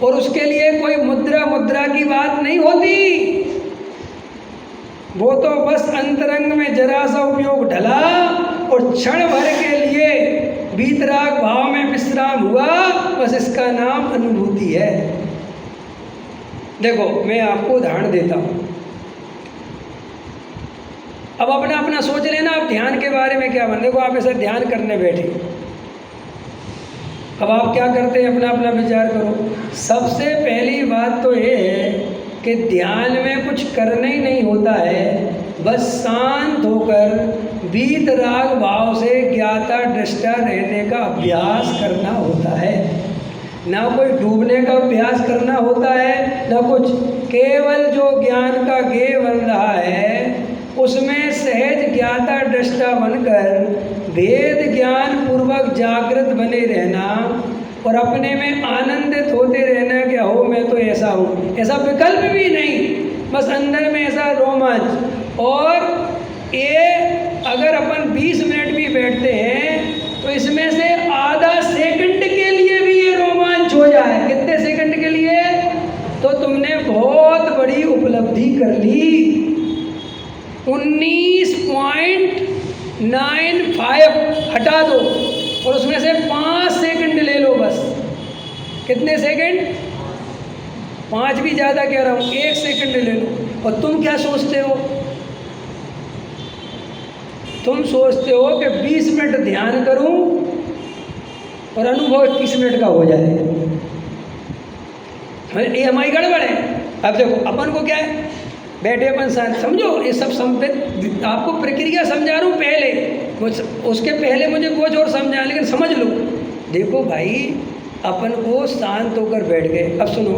और उसके लिए कोई मुद्रा की बात नहीं होती। वो तो बस अंतरंग में जरा सा उपयोग ढला और क्षण भर के लिए वीतराग भाव में विश्राम हुआ, बस इसका नाम अनुभूति है। देखो मैं आपको उदाहरण देता हूँ, अब अपना अपना सोच लेना आप ध्यान के बारे में क्या बन। देखो आप ऐसा ध्यान करने बैठे, अब आप क्या करते हैं अपना अपना विचार करो। सबसे पहली बात तो ये है कि ध्यान में कुछ करना ही नहीं होता है, बस शांत होकर वीतराग भाव से ज्ञाता दृष्टा रहने का अभ्यास करना होता है। ना कोई डूबने का अभ्यास करना होता है, ना कुछ, केवल जो ज्ञान का गेय बन रहा है उसमें सहज ज्ञाता दृष्टा बनकर वेद ज्ञान पूर्वक जागृत बने रहना और अपने में आनंदित होते रहना कि हो मैं तो ऐसा हूँ, ऐसा विकल्प भी नहीं, बस अंदर में ऐसा रोमांच। और ये अगर अपन 20 मिनट भी बैठते हैं तो इसमें से आधा सेकंड के लिए भी ये रोमांच हो जाए, कितने सेकंड के लिए, तो तुमने बहुत बड़ी उपलब्धि कर ली। 19.95 हटा दो और उसमें से 5 सेकंड ले लो बस। कितने सेकंड? 5 भी ज़्यादा कह रहा हूँ, 1 सेकंड ले लो। और तुम क्या सोचते हो? तुम सोचते हो कि 20 मिनट ध्यान करूं और अनुभव 21 मिनट का हो जाए। ये हमारी गड़बड़ है। अब देखो अपन को क्या है, बैठे अपन शांत, समझो ये सब संपित, आपको प्रक्रिया समझा रहा हूँ पहले, उसके पहले मुझे कुछ और समझा, लेकिन समझ लो। देखो भाई अपन को शांत होकर बैठ गए, अब सुनो,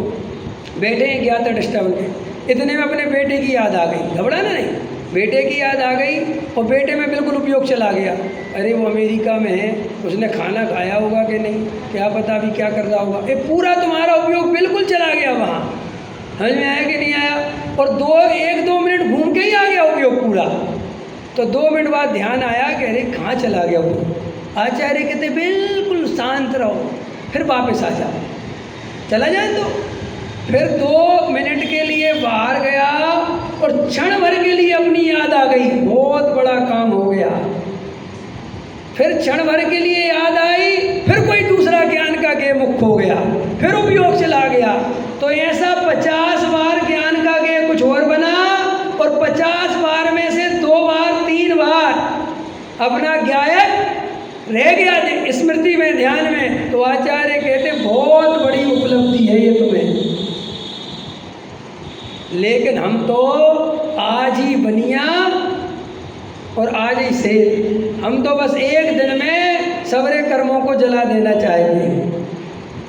बैठे हैं ज्ञाता दृष्टा बन के, इतने में अपने बेटे की याद आ गई, घबराना नहीं, बेटे की याद आ गई और बेटे में बिल्कुल उपयोग चला गया। अरे वो अमेरिका में है, उसने खाना खाया होगा कि नहीं, क्या पता अभी क्या कर रहा होगा, ये पूरा तुम्हारा उपयोग बिल्कुल चला गया वहाँ। समझ में आया कि नहीं आया? और 1-2 मिनट घूम के ही आ गया उपयोग पूरा। तो 2 मिनट बाद ध्यान आया कि अरे कहाँ चला गया वो। आचार्य कहते बिल्कुल शांत रहो, फिर वापस आ जाओ, चला जाए। तो फिर 2 मिनट के लिए बाहर गया और क्षण भर के लिए अपनी याद आ गई, बहुत बड़ा काम हो गया। फिर क्षण भर के लिए याद आई, फिर कोई दूसरा ज्ञान का गेय मुक्त हो गया, फिर उपयोग चला गया। तो ऐसा 50 बार ज्ञान का गेय कुछ और बना और 50 बार में से 2 बार 3 बार अपना ज्ञायक रह गया स्मृति में, ध्यान में। तो आचार्य कहते बहुत बड़ी उपलब्धि है ये तुम्हें। लेकिन हम तो आज ही बनिया और आज ही शेर, हम तो बस एक दिन में सबरे कर्मों को जला देना चाहेंगे।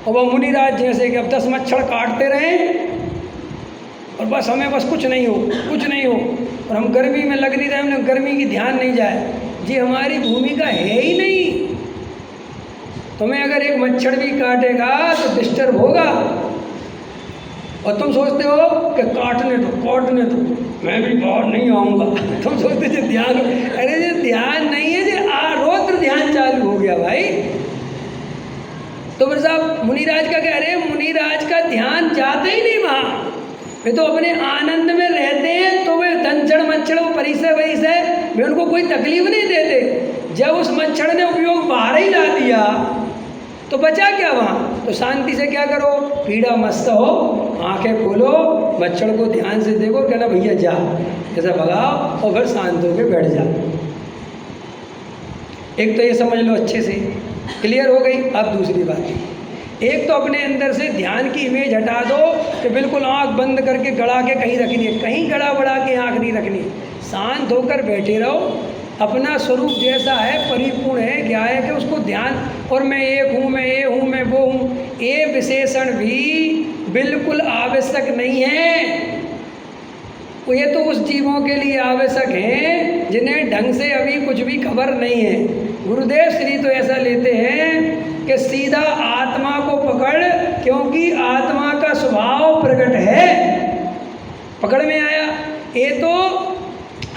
और वह मुनिराज जैसे कि अब 10 मच्छर काटते रहें और बस हमें बस कुछ नहीं हो, कुछ नहीं हो, और हम गर्मी में लग नहीं रहे, हमने गर्मी की ध्यान नहीं जाए, जी हमारी भूमिका है ही नहीं। तुम्हें अगर एक मच्छर भी काटेगा तो डिस्टर्ब होगा, और तुम सोचते हो कि काटने दो, मैं भी बाहर नहीं आऊँगा। तुम सोचते जो ध्यान, अरे जो ध्यान नहीं है, जो आरोग्य ध्यान चालू हो गया भाई। तो फिर साहब मुनिराज का कह रहे, मुनिराज का ध्यान जाता ही नहीं वहाँ, वे तो अपने आनंद में रहते हैं। तो वे दंचड़ मच्छर वो परिसर वे उनको कोई तकलीफ नहीं देते। जब उस मच्छर ने उपयोग बाहर ही ला दिया तो बचा क्या वहाँ? तो शांति से क्या करो, पीड़ा मस्त हो, आंखें खोलो, मच्छर को ध्यान से देखो, कहना भैया जा, ऐसा भगाओ और फिर शांत होकर बैठ जाओ। एक तो ये समझ लो अच्छे से, क्लियर हो गई। अब दूसरी बात, एक तो अपने अंदर से ध्यान की इमेज हटा दो कि बिल्कुल आंख बंद करके गड़ा के कहीं रखनी है, कहीं गड़ा बड़ा के आंख नहीं रखनी, शांत होकर बैठे रहो। अपना स्वरूप जैसा है, परिपूर्ण है, क्या है कि उसको ध्यान, और मैं एक हूँ, मैं ये हूँ, मैं वो हूँ, ये विशेषण भी बिल्कुल आवश्यक नहीं है। ये तो उस जीवों के लिए आवश्यक है जिन्हें ढंग से अभी कुछ भी खबर नहीं है। गुरुदेव श्री तो ऐसा लेते हैं कि सीधा आत्मा को पकड़, क्योंकि आत्मा का स्वभाव प्रकट है। पकड़ में आया? ये तो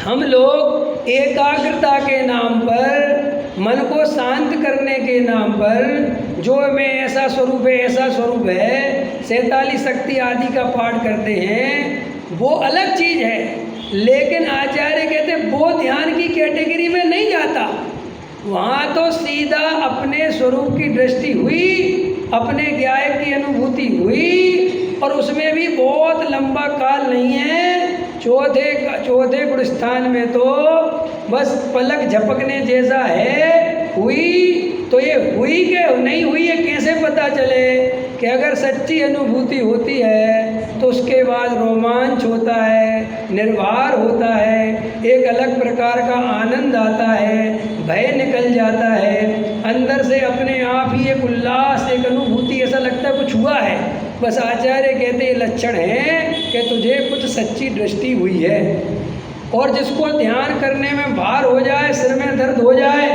हम लोग एकाग्रता के नाम पर मन को शांत करने के नाम पर जो में ऐसा स्वरूप है, ऐसा स्वरूप है, 47 शक्ति आदि का पाठ करते हैं, वो अलग चीज़ है। लेकिन आचार्य कहते वो ध्यान की कैटेगरी में नहीं जाता। वहाँ तो सीधा अपने स्वरूप की दृष्टि हुई, अपने ज्ञान की अनुभूति हुई, और उसमें भी बहुत लंबा काल नहीं है। चौथे गुण स्थान में तो बस पलक झपकने जैसा है, हुई। तो ये हुई के नहीं हुई है कैसे पता चले? कि अगर सच्ची अनुभूति होती है तो उसके बाद रोमांच होता है, निर्भर होता है, एक अलग प्रकार का आनंद आता है, भय निकल जाता है, अंदर से अपने आप ही एक उल्लास, एक अनुभूति, ऐसा लगता है कुछ हुआ है। बस आचार्य कहते ये लक्षण हैं कि तुझे कुछ सच्ची दृष्टि हुई है। और जिसको ध्यान करने में भार हो जाए, सिर में दर्द हो जाए,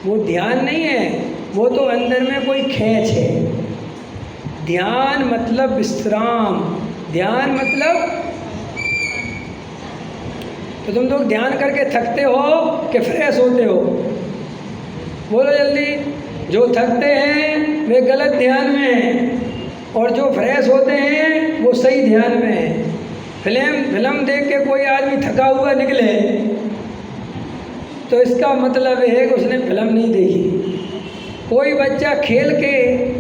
वो ध्यान नहीं है, वो तो अंदर में कोई खींच है। ध्यान मतलब विश्राम, ध्यान मतलब, तो तुम लोग ध्यान करके थकते हो कि फ्रेश होते हो? बोलो जल्दी। जो थकते हैं वे गलत ध्यान में हैं, और जो फ्रेश होते हैं वो सही ध्यान में हैं। फिल्म देख के कोई आदमी थका हुआ निकले तो इसका मतलब है कि उसने फिल्म नहीं देखी। कोई बच्चा खेल के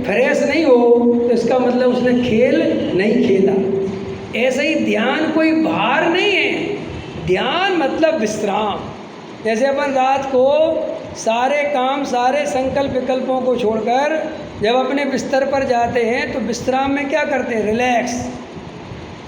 फ्रेश नहीं हो तो इसका मतलब उसने खेल नहीं खेला। ऐसे ही ध्यान कोई भार नहीं है, ध्यान मतलब विश्राम। जैसे अपन रात को सारे काम, सारे संकल्प विकल्पों को छोड़कर जब अपने बिस्तर पर जाते हैं तो विश्राम में क्या करते हैं? रिलैक्स।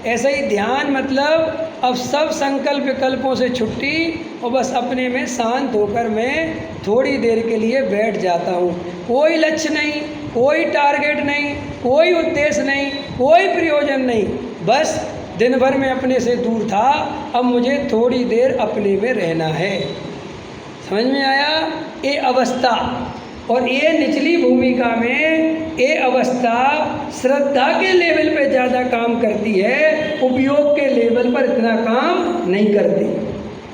ऐसे ही ध्यान मतलब अब सब संकल्प विकल्पों से छुट्टी, और बस अपने में शांत होकर मैं थोड़ी देर के लिए बैठ जाता हूँ। कोई लक्ष्य नहीं, कोई टारगेट नहीं, कोई उद्देश्य नहीं, कोई प्रयोजन नहीं, बस दिन भर में अपने से दूर था, अब मुझे थोड़ी देर अपने में रहना है। समझ में आया? ये अवस्था, और ये निचली भूमिका में ये अवस्था श्रद्धा के लेवल पे ज़्यादा काम करती है, उपयोग के लेवल पर इतना काम नहीं करती।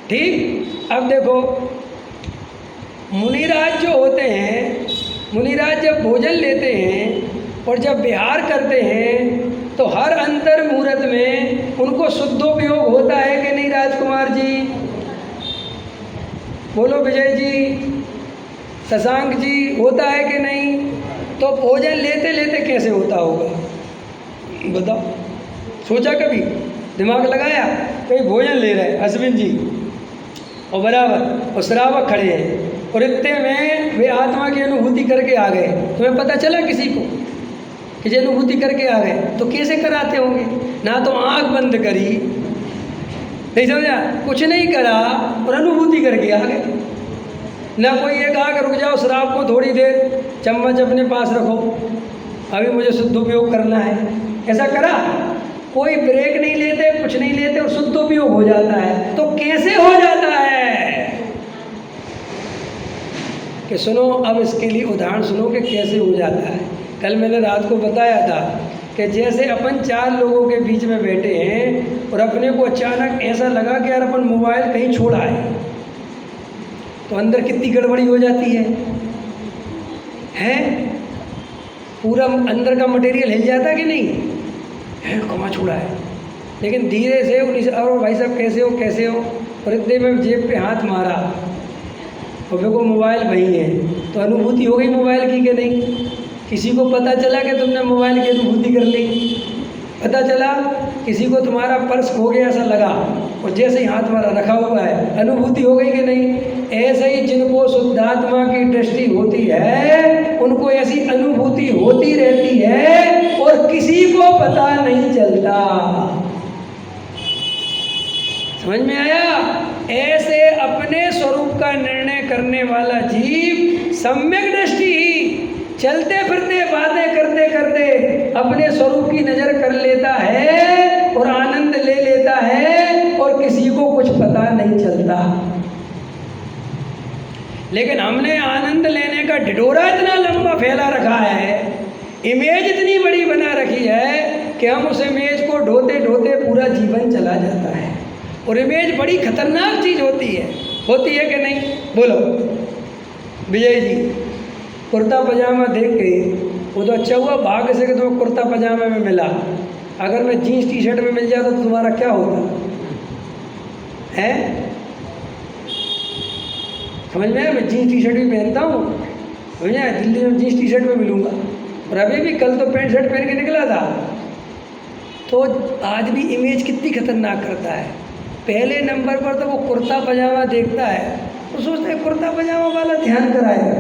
ठीक? अब देखो, मुनिराज जो होते हैं, मुनिराज जब भोजन लेते हैं और जब विहार करते हैं तो हर अंतर मुहूर्त में उनको शुद्धोपयोग होता है कि नहीं राजकुमार जी? बोलो विजय जी, शशांक जी, होता है कि नहीं? तो भोजन लेते लेते कैसे होता होगा बताओ? सोचा कभी? दिमाग लगाया? कहीं भोजन ले रहे हैं अश्विन जी और बराबर, और श्रावक खड़े हैं, और इतने में वे आत्मा की अनुभूति करके आ गए। तुम्हें पता चला किसी को कि जो अनुभूति करके आ गए? तो कैसे कराते होंगे? ना तो आँख बंद करी, नहीं समझा, कुछ नहीं करा और अनुभूति करके आ गए। ना कोई ये कहा कि रुक जाओ, शराब को थोड़ी देर चम्मच अपने पास रखो, अभी मुझे शुद्धोपयोग करना है, ऐसा करा? कोई ब्रेक नहीं लेते, कुछ नहीं लेते, और शुद्धोपयोग हो जाता है। तो कैसे हो जाता है कि सुनो, अब इसके लिए उदाहरण सुनो कि कैसे हो जाता है। कल मैंने रात को बताया था कि जैसे अपन 4 लोगों के बीच में बैठे हैं और अपने को अचानक ऐसा लगा कि यार अपन मोबाइल कहीं छोड़ा है, तो अंदर कितनी गड़बड़ी हो जाती है? पूरा अंदर का मटेरियल हिल जाता कि नहीं है? कहाँ छोड़ा है? लेकिन धीरे से उन्हीं से, और भाई साहब कैसे हो, कैसे हो, और इतने में जेब पे हाथ मारा और मेरे को मोबाइल वही है, तो अनुभूति हो गई मोबाइल की कि नहीं? किसी को पता चला कि तुमने मोबाइल की अनुभूति कर ली? पता चला? किसी को तुम्हारा पर्स खो गया ऐसा लगा, और जैसे ही हाथ मारा रखा हुआ है, अनुभूति हो गई कि नहीं? ऐसे ही जिनको शुद्धात्मा की दृष्टि होती है उनको ऐसी अनुभूति होती रहती है और किसी को पता नहीं चलता। समझ में आया? ऐसे अपने स्वरूप का निर्णय करने वाला जीव सम्यक दृष्टि ही चलते फिरते बातें करते करते अपने स्वरूप की नज़र कर लेता है और आनंद ले लेता है, और किसी को कुछ पता नहीं चलता। लेकिन हमने आनंद लेने का ढिढोरा इतना लंबा फैला रखा है, इमेज इतनी बड़ी बना रखी है कि हम उस इमेज को ढोते ढोते पूरा जीवन चला जाता है। और इमेज बड़ी खतरनाक चीज़ होती है, होती है कि नहीं? बोलो विजय जी। कुर्ता पजामा देख के वो तो अच्छा हुआ भाग्य से कि तुम्हें कुर्ता पजामे में मिला। अगर मैं जीन्स टी शर्ट में मिल जाता तो तुम्हारा क्या होता है? समझ में आया? मैं जीन्स टी शर्ट भी पहनता हूँ, समझ आया? दिल्ली में जीन्स टी शर्ट में मिलूँगा, और अभी भी कल तो पैंट शर्ट पहन के निकला था। तो आदमी इमेज कितनी खतरनाक करता है। पहले नंबर पर तो वो कुर्ता पजामा देखता है तो सोचता है कुर्ता पजामा वाला ध्यान कराएगा।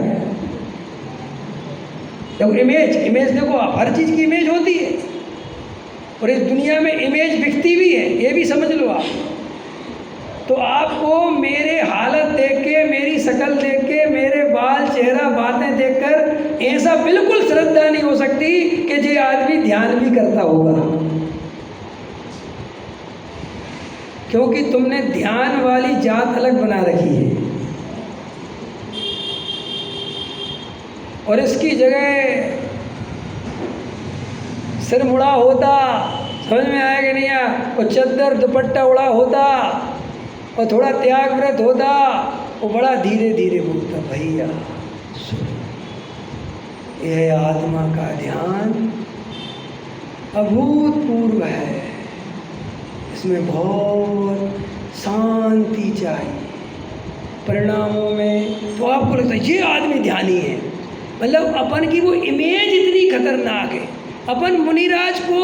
जब इमेज देखो, हर चीज़ की इमेज होती है, और इस दुनिया में इमेज बिकती भी है, ये भी समझ लो आप। तो आपको मेरे हालत देख के, मेरी शक्ल देख के, मेरे बाल, चेहरा, बातें देखकर ऐसा बिल्कुल श्रद्धा नहीं हो सकती कि ये आदमी ध्यान भी करता होगा, क्योंकि तुमने ध्यान वाली जात अलग बना रखी है। और इसकी जगह सिर मुड़ा होता, समझ में आया कि नहीं आया? और चद्दर दुपट्टा उड़ा होता, और थोड़ा त्याग व्रत होता, वो बड़ा धीरे धीरे बोलता, भैया सुनो, यह आत्मा का ध्यान अभूतपूर्व है, इसमें बहुत शांति चाहिए। परिणामों में तो आपको लगता है ये आदमी ध्यानी है, मतलब अपन की वो इमेज इतनी खतरनाक है। अपन मुनिराज को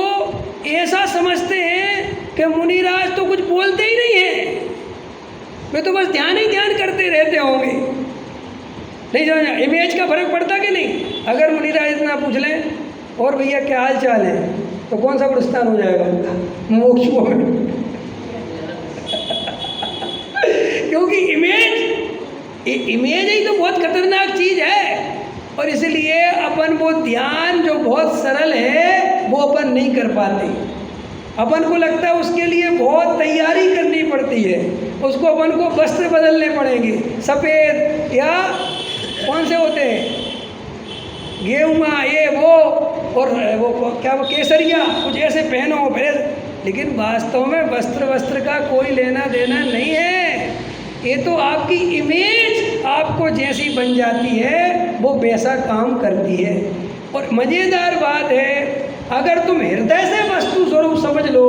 ऐसा समझते हैं कि मुनिराज तो कुछ बोलते ही नहीं है, वे तो बस ध्यान ही ध्यान करते रहते होंगे। नहीं समझा? इमेज का फर्क पड़ता कि नहीं? अगर मुनिराज इतना पूछ लें, और भैया क्या हाल चाल है, तो कौन सा प्रस्थान हो जाएगा उनका? मोक्ष में। क्योंकि इमेज ही तो बहुत खतरनाक चीज़ है। और इसलिए अपन वो ध्यान जो बहुत सरल है वो अपन नहीं कर पाते। अपन को लगता है उसके लिए बहुत तैयारी करनी पड़ती है, उसको अपन को वस्त्र बदलने पड़ेंगे, सफ़ेद या कौन से होते हैं, गेहुआ, ये वो, और वो क्या, वो केसरिया, कुछ ऐसे पहनो फिर। लेकिन वास्तव में वस्त्र का कोई लेना देना नहीं है। ये तो आपकी इमेज आपको जैसी बन जाती है वो वैसा काम करती है। और मज़ेदार बात है, अगर तुम हृदय से वस्तु स्वरूप समझ लो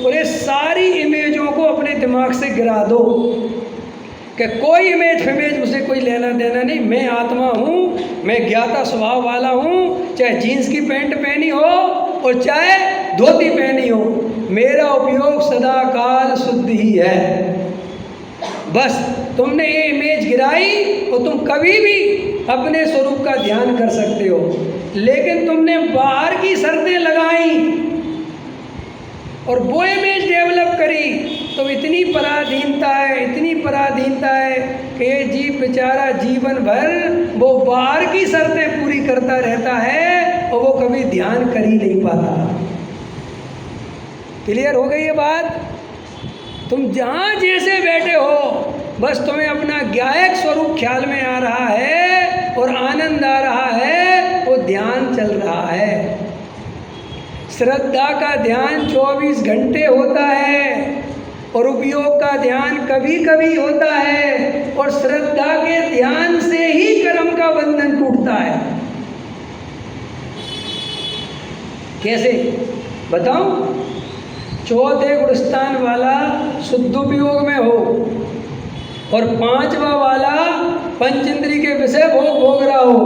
और ये सारी इमेजों को अपने दिमाग से गिरा दो कि कोई इमेज फिमेज उसे कोई लेना देना नहीं, मैं आत्मा हूँ, मैं ज्ञाता स्वभाव वाला हूँ, चाहे जीन्स की पैंट पहनी हो और चाहे धोती पहनी हो, मेरा उपयोग सदा काल शुद्ध ही है। बस तुमने ये इमेज गिराई और तुम कभी भी अपने स्वरूप का ध्यान कर सकते हो। लेकिन तुमने बाहर की शर्तें लगाई और वो इमेज डेवलप करी तो इतनी पराधीनता है, इतनी पराधीनता है कि ये जीव बेचारा जीवन भर वो बाहर की शर्तें पूरी करता रहता है और वो कभी ध्यान कर ही नहीं पाता। क्लियर हो गई ये बात? तुम जहाँ जैसे बैठे हो, बस तुम्हें अपना ज्ञायक स्वरूप ख्याल में आ रहा है और आनंद आ रहा है, वो ध्यान चल रहा है। श्रद्धा का ध्यान 24 घंटे होता है और उपयोग का ध्यान कभी कभी होता है, और श्रद्धा के ध्यान से ही कर्म का बंधन टूटता है। कैसे बताऊं? चौथे गुणस्थान वाला शुद्ध उपयोग में हो और पांचवा वाला पंचेंद्री के विषय भोग रहा हो,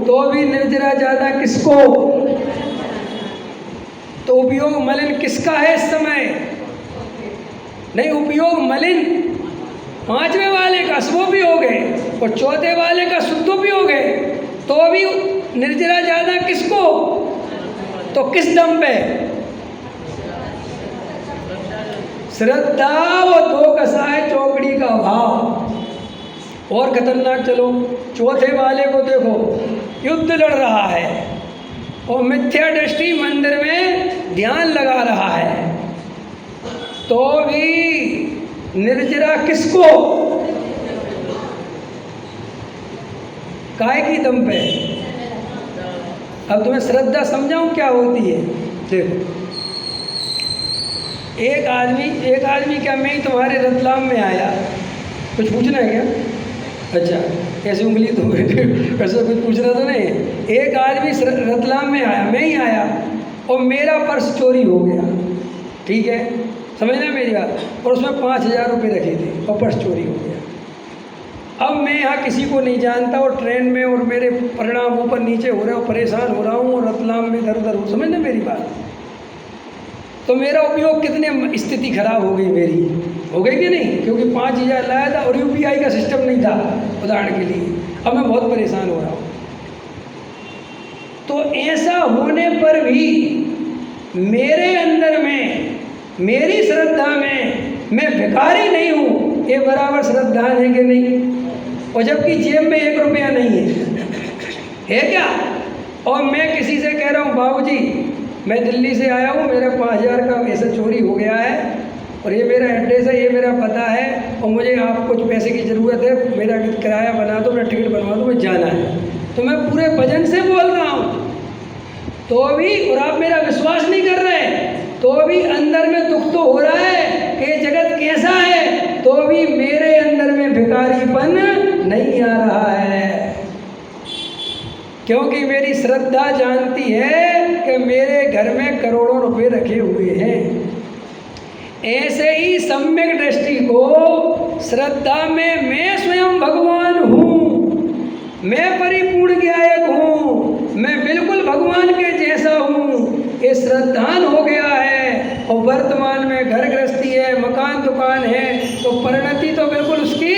तो भी निर्जरा ज्यादा किसको? तो उपयोग मलिन किसका है इस समय? नहीं, उपयोग मलिन पांचवे वाले का स्वोपयोग है और चौथे वाले का शुद्धोपयोग है, तो भी निर्जरा ज्यादा किसको? तो किस दम पे? श्रद्धा वो दो कसाय चौकड़ी का भाव। और खतरनाक चलो, चौथे वाले को देखो, युद्ध लड़ रहा है और मिथ्या दृष्टि मंदिर में ध्यान लगा रहा है, तो भी निर्जरा किसको? काय की दम पे? अब तुम्हें श्रद्धा समझाऊं क्या होती है? देखो, एक आदमी क्या, मैं ही तुम्हारे रतलाम में आया, कुछ पूछना है क्या? अच्छा, ऐसी उंगली तो वैसे कुछ पूछना तो नहीं है। एक आदमी रतलाम में आया, मैं ही आया, और मेरा पर्स चोरी हो गया, ठीक है, समझना मेरी बात, और उसमें 5,000 रुपये रखे थे और पर्स चोरी हो गया। अब मैं यहाँ किसी को नहीं जानता और ट्रेन में, और मेरे परिणाम ऊपर नीचे हो रहे हो, परेशान हो रहा हूँ, और रतलाम में इधर उधर हो, समझना मेरी बात। तो मेरा उपयोग कितने स्थिति खराब हो गई मेरी, हो गई कि नहीं, क्योंकि 5,000 लाया था और UPI का सिस्टम नहीं था उदाहरण के लिए। अब मैं बहुत परेशान हो रहा हूँ। तो ऐसा होने पर भी मेरे अंदर में, मेरी श्रद्धा में मैं भिखारी नहीं हूँ, ये बराबर श्रद्धा है कि नहीं? और जबकि जेब में 1 रुपया नहीं है क्या? और मैं किसी से कह रहा हूँ बाबूजी मैं दिल्ली से आया हूँ, मेरा 5,000 का ऐसा चोरी हो गया है, और ये मेरा एड्रेस है, ये मेरा पता है, और मुझे आप कुछ पैसे की ज़रूरत है, मेरा किराया बना दो, मेरा टिकट बनवा दो, मुझे जाना है। तो मैं पूरे वजन से बोल रहा हूँ तो भी, और आप मेरा विश्वास नहीं कर रहे, तो भी अंदर में दुख तो हो रहा है कि जगत कैसा है, तो भी मेरे अंदर में भिखारीपन नहीं आ रहा है, क्योंकि मेरी श्रद्धा जानती है कि मेरे घर में करोड़ों रुपए रखे हुए हैं। ऐसे ही सम्यक दृष्टि को श्रद्धा में मैं स्वयं भगवान हूँ, मैं परिपूर्ण ज्ञायक हूँ, मैं बिल्कुल भगवान के जैसा हूँ, ये श्रद्धान हो गया है। और वर्तमान में घर गृहस्थी है, मकान दुकान है, तो परिणति तो बिल्कुल उसकी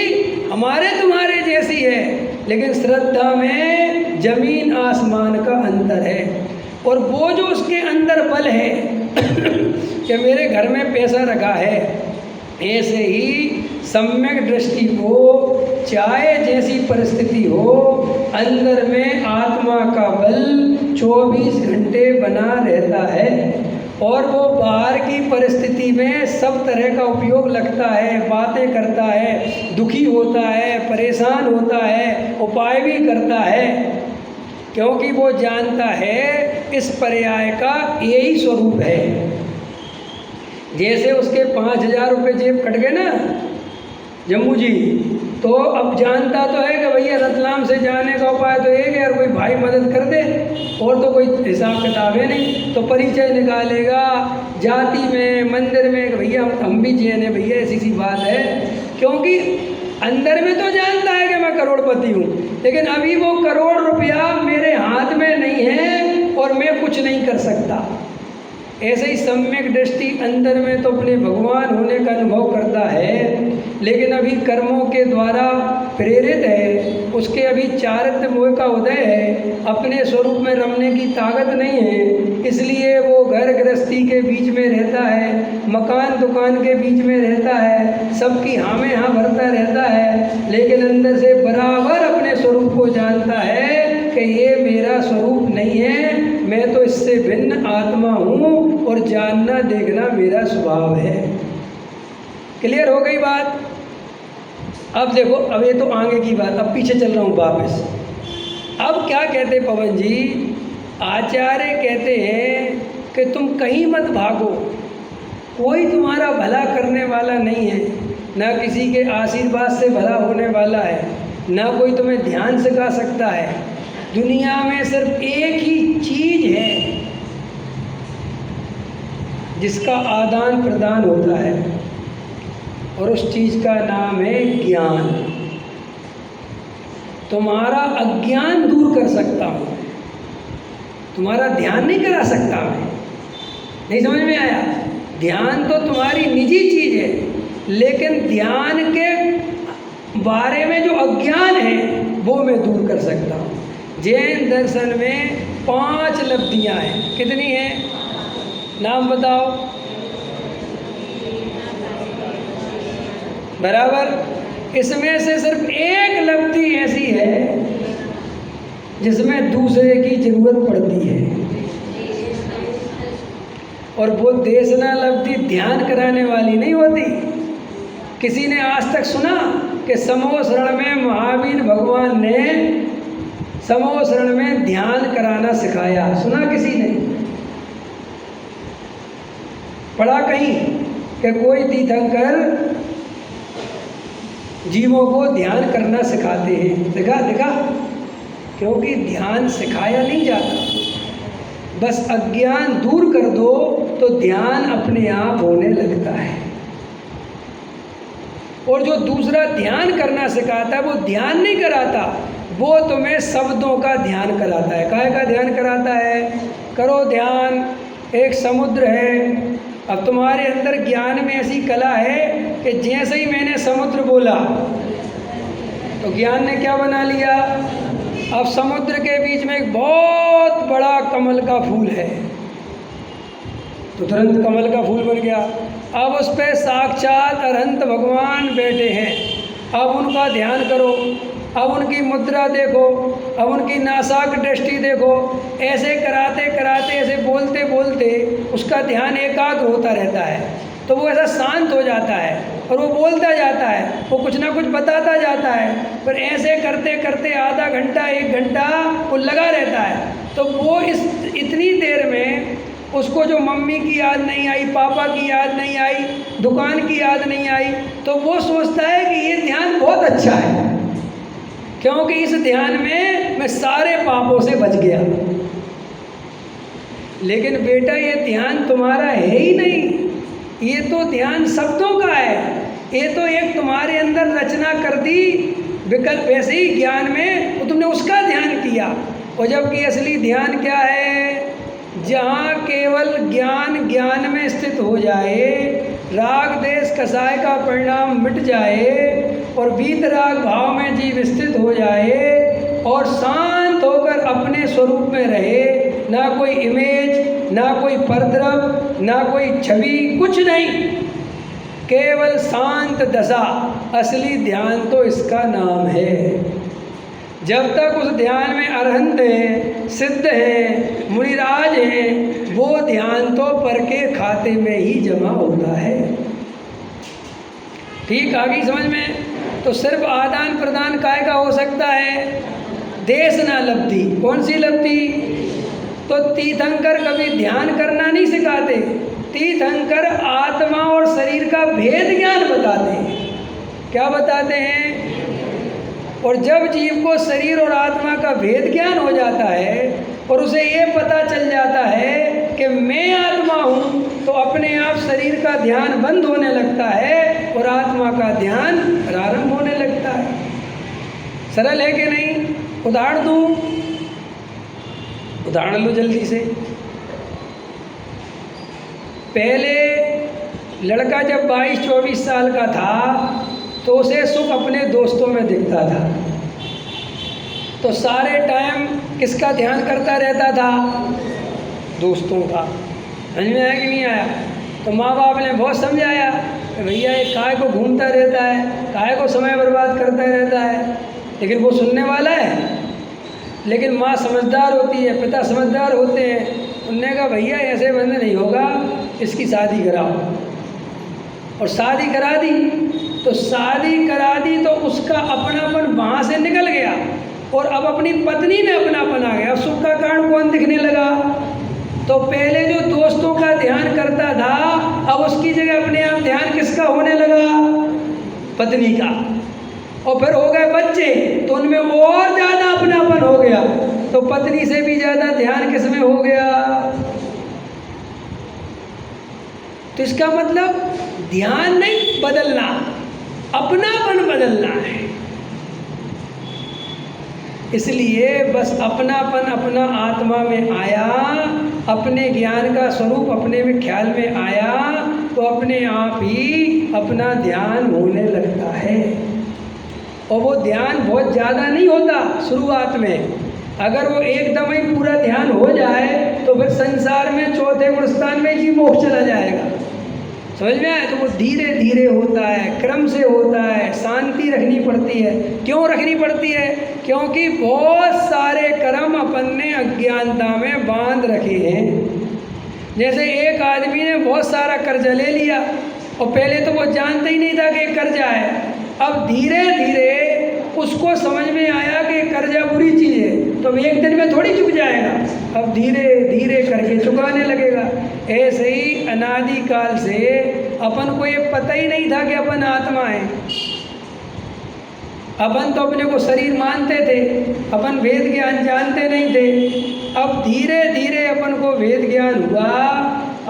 हमारे तुम्हारे जैसी है, लेकिन श्रद्धा में जमीन आसमान का अंतर है। और वो जो उसके अंदर बल है कि मेरे घर में पैसा रखा है, ऐसे ही सम्यक दृष्टि को चाहे जैसी परिस्थिति हो, अंदर में आत्मा का बल 24 घंटे बना रहता है, और वो बाहर की परिस्थिति में सब तरह का उपयोग लगता है, बातें करता है, दुखी होता है, परेशान होता है, उपाय भी करता है, क्योंकि वो जानता है इस पर्याय का यही स्वरूप है। जैसे उसके 5,000 रुपये जेब कट गए ना जम्मू जी, तो अब जानता तो है कि भैया रतलाम से जाने का उपाय तो एक है, और कोई भाई मदद कर दे, और तो कोई हिसाब किताब है नहीं, तो परिचय निकालेगा जाति में, मंदिर में, कि भैया हम भी जैन हैं भैया, ऐसी सी बात है, क्योंकि अंदर में तो जानता है कि मैं करोड़पति हूँ, लेकिन अभी वो करोड़ रुपया मेरे हाथ में नहीं है और मैं कुछ नहीं कर सकता। ऐसे ही सम्यक दृष्टि अंदर में तो अपने भगवान होने का अनुभव करता है, लेकिन अभी कर्मों के द्वारा प्रेरित है, उसके अभी चारित्र मोह का उदय है, अपने स्वरूप में रमने की ताकत नहीं है, इसलिए वो घर गृहस्थी के बीच में रहता है, मकान दुकान के बीच में रहता है, सबकी हाँ में हाँ भरता रहता है, लेकिन अंदर से बराबर अपने स्वरूप को जानता है कि ये मेरा स्वरूप नहीं है, मैं तो इससे भिन्न आत्मा हूँ, और जानना देखना मेरा स्वभाव है। क्लियर हो गई बात? अब देखो, अब ये तो आगे की बात, अब पीछे चल रहा हूँ वापस। अब क्या कहते पवन जी, आचार्य कहते हैं कि तुम कहीं मत भागो, कोई तुम्हारा भला करने वाला नहीं है, ना किसी के आशीर्वाद से भला होने वाला है, ना कोई तुम्हें ध्यान सिखा सकता है। दुनिया में सिर्फ एक ही चीज़ है जिसका आदान प्रदान होता है, और उस चीज़ का नाम है ज्ञान। तुम्हारा अज्ञान दूर कर सकता हूँ, तुम्हारा ध्यान नहीं करा सकता मैं। नहीं समझ में आया? ध्यान तो तुम्हारी निजी चीज़ है, लेकिन ध्यान के बारे में जो अज्ञान है वो मैं दूर कर सकता हूँ। जैन दर्शन में 5 लब्धियाँ हैं। कितनी हैं? नाम बताओ। बराबर। इसमें से सिर्फ एक लब्धि ऐसी है जिसमें दूसरे की जरूरत पड़ती है, और वो देशना लब्धि ध्यान कराने वाली नहीं होती। किसी ने आज तक सुना कि समोह शरण में महावीर भगवान ने समोह शरण में ध्यान कराना सिखाया? सुना किसी ने? पढ़ा कहीं कि कोई तीर्थंकर जीवों को ध्यान करना सिखाते हैं। देखा, क्योंकि ध्यान सिखाया नहीं जाता, बस अज्ञान दूर कर दो तो ध्यान अपने आप होने लगता है। और जो दूसरा ध्यान करना सिखाता है वो ध्यान नहीं कराता, वो तुम्हें शब्दों का ध्यान कराता है। काहे का ध्यान कराता है? करो ध्यान, एक समुद्र है। अब तुम्हारे अंदर ज्ञान में ऐसी कला है कि जैसे ही मैंने समुद्र बोला तो ज्ञान ने क्या बना लिया? अब समुद्र के बीच में एक बहुत बड़ा कमल का फूल है, तो तुरंत कमल का फूल बन गया। अब उस पे साक्षात अरहंत भगवान बैठे हैं, अब उनका ध्यान करो, अब उनकी मुद्रा देखो, अब उनकी नासाक दृष्टि देखो। ऐसे कराते कराते, ऐसे बोलते बोलते उसका ध्यान एकाग्र होता रहता है, तो वो ऐसा शांत हो जाता है और वो बोलता जाता है, वो कुछ ना कुछ बताता जाता है। पर ऐसे करते करते आधा घंटा 1 घंटा वो लगा रहता है। तो वो इतनी देर में उसको जो मम्मी की याद नहीं आई, पापा की याद नहीं आई, दुकान की याद नहीं आई, तो वो सोचता है कि ये ध्यान बहुत अच्छा है, क्योंकि इस ध्यान में मैं सारे पापों से बच गया। लेकिन बेटा, ये ध्यान तुम्हारा है ही नहीं, ये तो ध्यान शब्दों का है। ये तो एक तुम्हारे अंदर रचना कर दी विकल्प, ऐसे ही ज्ञान में तो तुमने उसका ध्यान किया। और जबकि असली ध्यान क्या है? जहाँ केवल ज्ञान ज्ञान में स्थित हो जाए, राग देश कसाय का परिणाम मिट जाए और वीतराग भाव में जीव स्थित हो जाए और शांत होकर अपने स्वरूप में रहे, ना कोई इमेज, ना कोई परद्रव, ना कोई छवि, कुछ नहीं, केवल शांत दशा, असली ध्यान तो इसका नाम है। जब तक उस ध्यान में अरहंत है, सिद्ध है, मुनिराज है, वो ध्यान तो पर के खाते में ही जमा होता है। ठीक आ गई समझ में? तो सिर्फ आदान प्रदान काय का हो सकता है? देश ना लब्धि। कौन सी लब्धि? तो तीर्थंकर कभी ध्यान करना नहीं सिखाते, तीर्थंकर आत्मा और शरीर का भेद ज्ञान बताते हैं। क्या बताते हैं? और जब जीव को शरीर और आत्मा का भेद ज्ञान हो जाता है और उसे ये पता चल जाता है कि मैं आत्मा हूँ, तो अपने आप शरीर का ध्यान बंद होने लगता है और आत्मा का ध्यान प्रारंभ होने लगता है। सरल है कि नहीं? उदाहरण दूँ? उदाहरण लो जल्दी से। पहले लड़का जब 22-24 साल का था तो उसे सुख अपने दोस्तों में दिखता था, तो सारे टाइम किसका ध्यान करता रहता था? दोस्तों का। समझ में आया कि नहीं आया? तो माँ बाप ने बहुत समझाया कि भैया ये काय को घूमता रहता है, काय को समय बर्बाद करता रहता है, लेकिन वो सुनने वाला है। लेकिन माँ समझदार होती है, पिता समझदार होते हैं, उन्होंने कहा भैया ऐसे बंद नहीं होगा, इसकी शादी कराओ। और शादी करा दी। तो शादी करा दी तो उसका अपनापन वहाँ से निकल गया और अब अपनी पत्नी में अपनापन आ गया। अब सुख का कारण कौन दिखने लगा? तो पहले जो दोस्तों का ध्यान करता था, अब उसकी जगह अपने आप ध्यान किसका होने लगा? पत्नी का। और फिर हो गए बच्चे, तो उनमें और ज़्यादा अपनापन हो गया, तो पत्नी से भी ज़्यादा ध्यान किस में हो गया? तो इसका मतलब ध्यान नहीं बदलना, अपनापन बदलना है। इसलिए बस अपनापन अपना आत्मा में आया, अपने ज्ञान का स्वरूप अपने में ख्याल में आया, तो अपने आप ही अपना ध्यान होने लगता है। और वो ध्यान बहुत ज़्यादा नहीं होता शुरुआत में। अगर वो एकदम ही पूरा ध्यान हो जाए तो फिर संसार में चौथे गुणस्थान में ही मोक्ष चला जाएगा। समझ में आए? तो वो धीरे धीरे होता है, क्रम से होता है, शांति रखनी पड़ती है। क्यों रखनी पड़ती है? क्योंकि बहुत सारे कर्म अपन ने अज्ञानता में बांध रखे हैं। जैसे एक आदमी ने बहुत सारा कर्जा ले लिया और पहले तो वो जानता ही नहीं था कि कर्जा है। अब धीरे धीरे उसको समझ में आया कि कर्जा बुरी चीज़ है, तो एक दिन में थोड़ी चुक जाएगा, अब धीरे धीरे करके चुकाने लगेगा। ऐसे ही अनादि काल से अपन को ये पता ही नहीं था कि अपन आत्मा है। अपन तो अपने को शरीर मानते थे, अपन वेद ज्ञान जानते नहीं थे। अब धीरे धीरे अपन को वेद ज्ञान हुआ,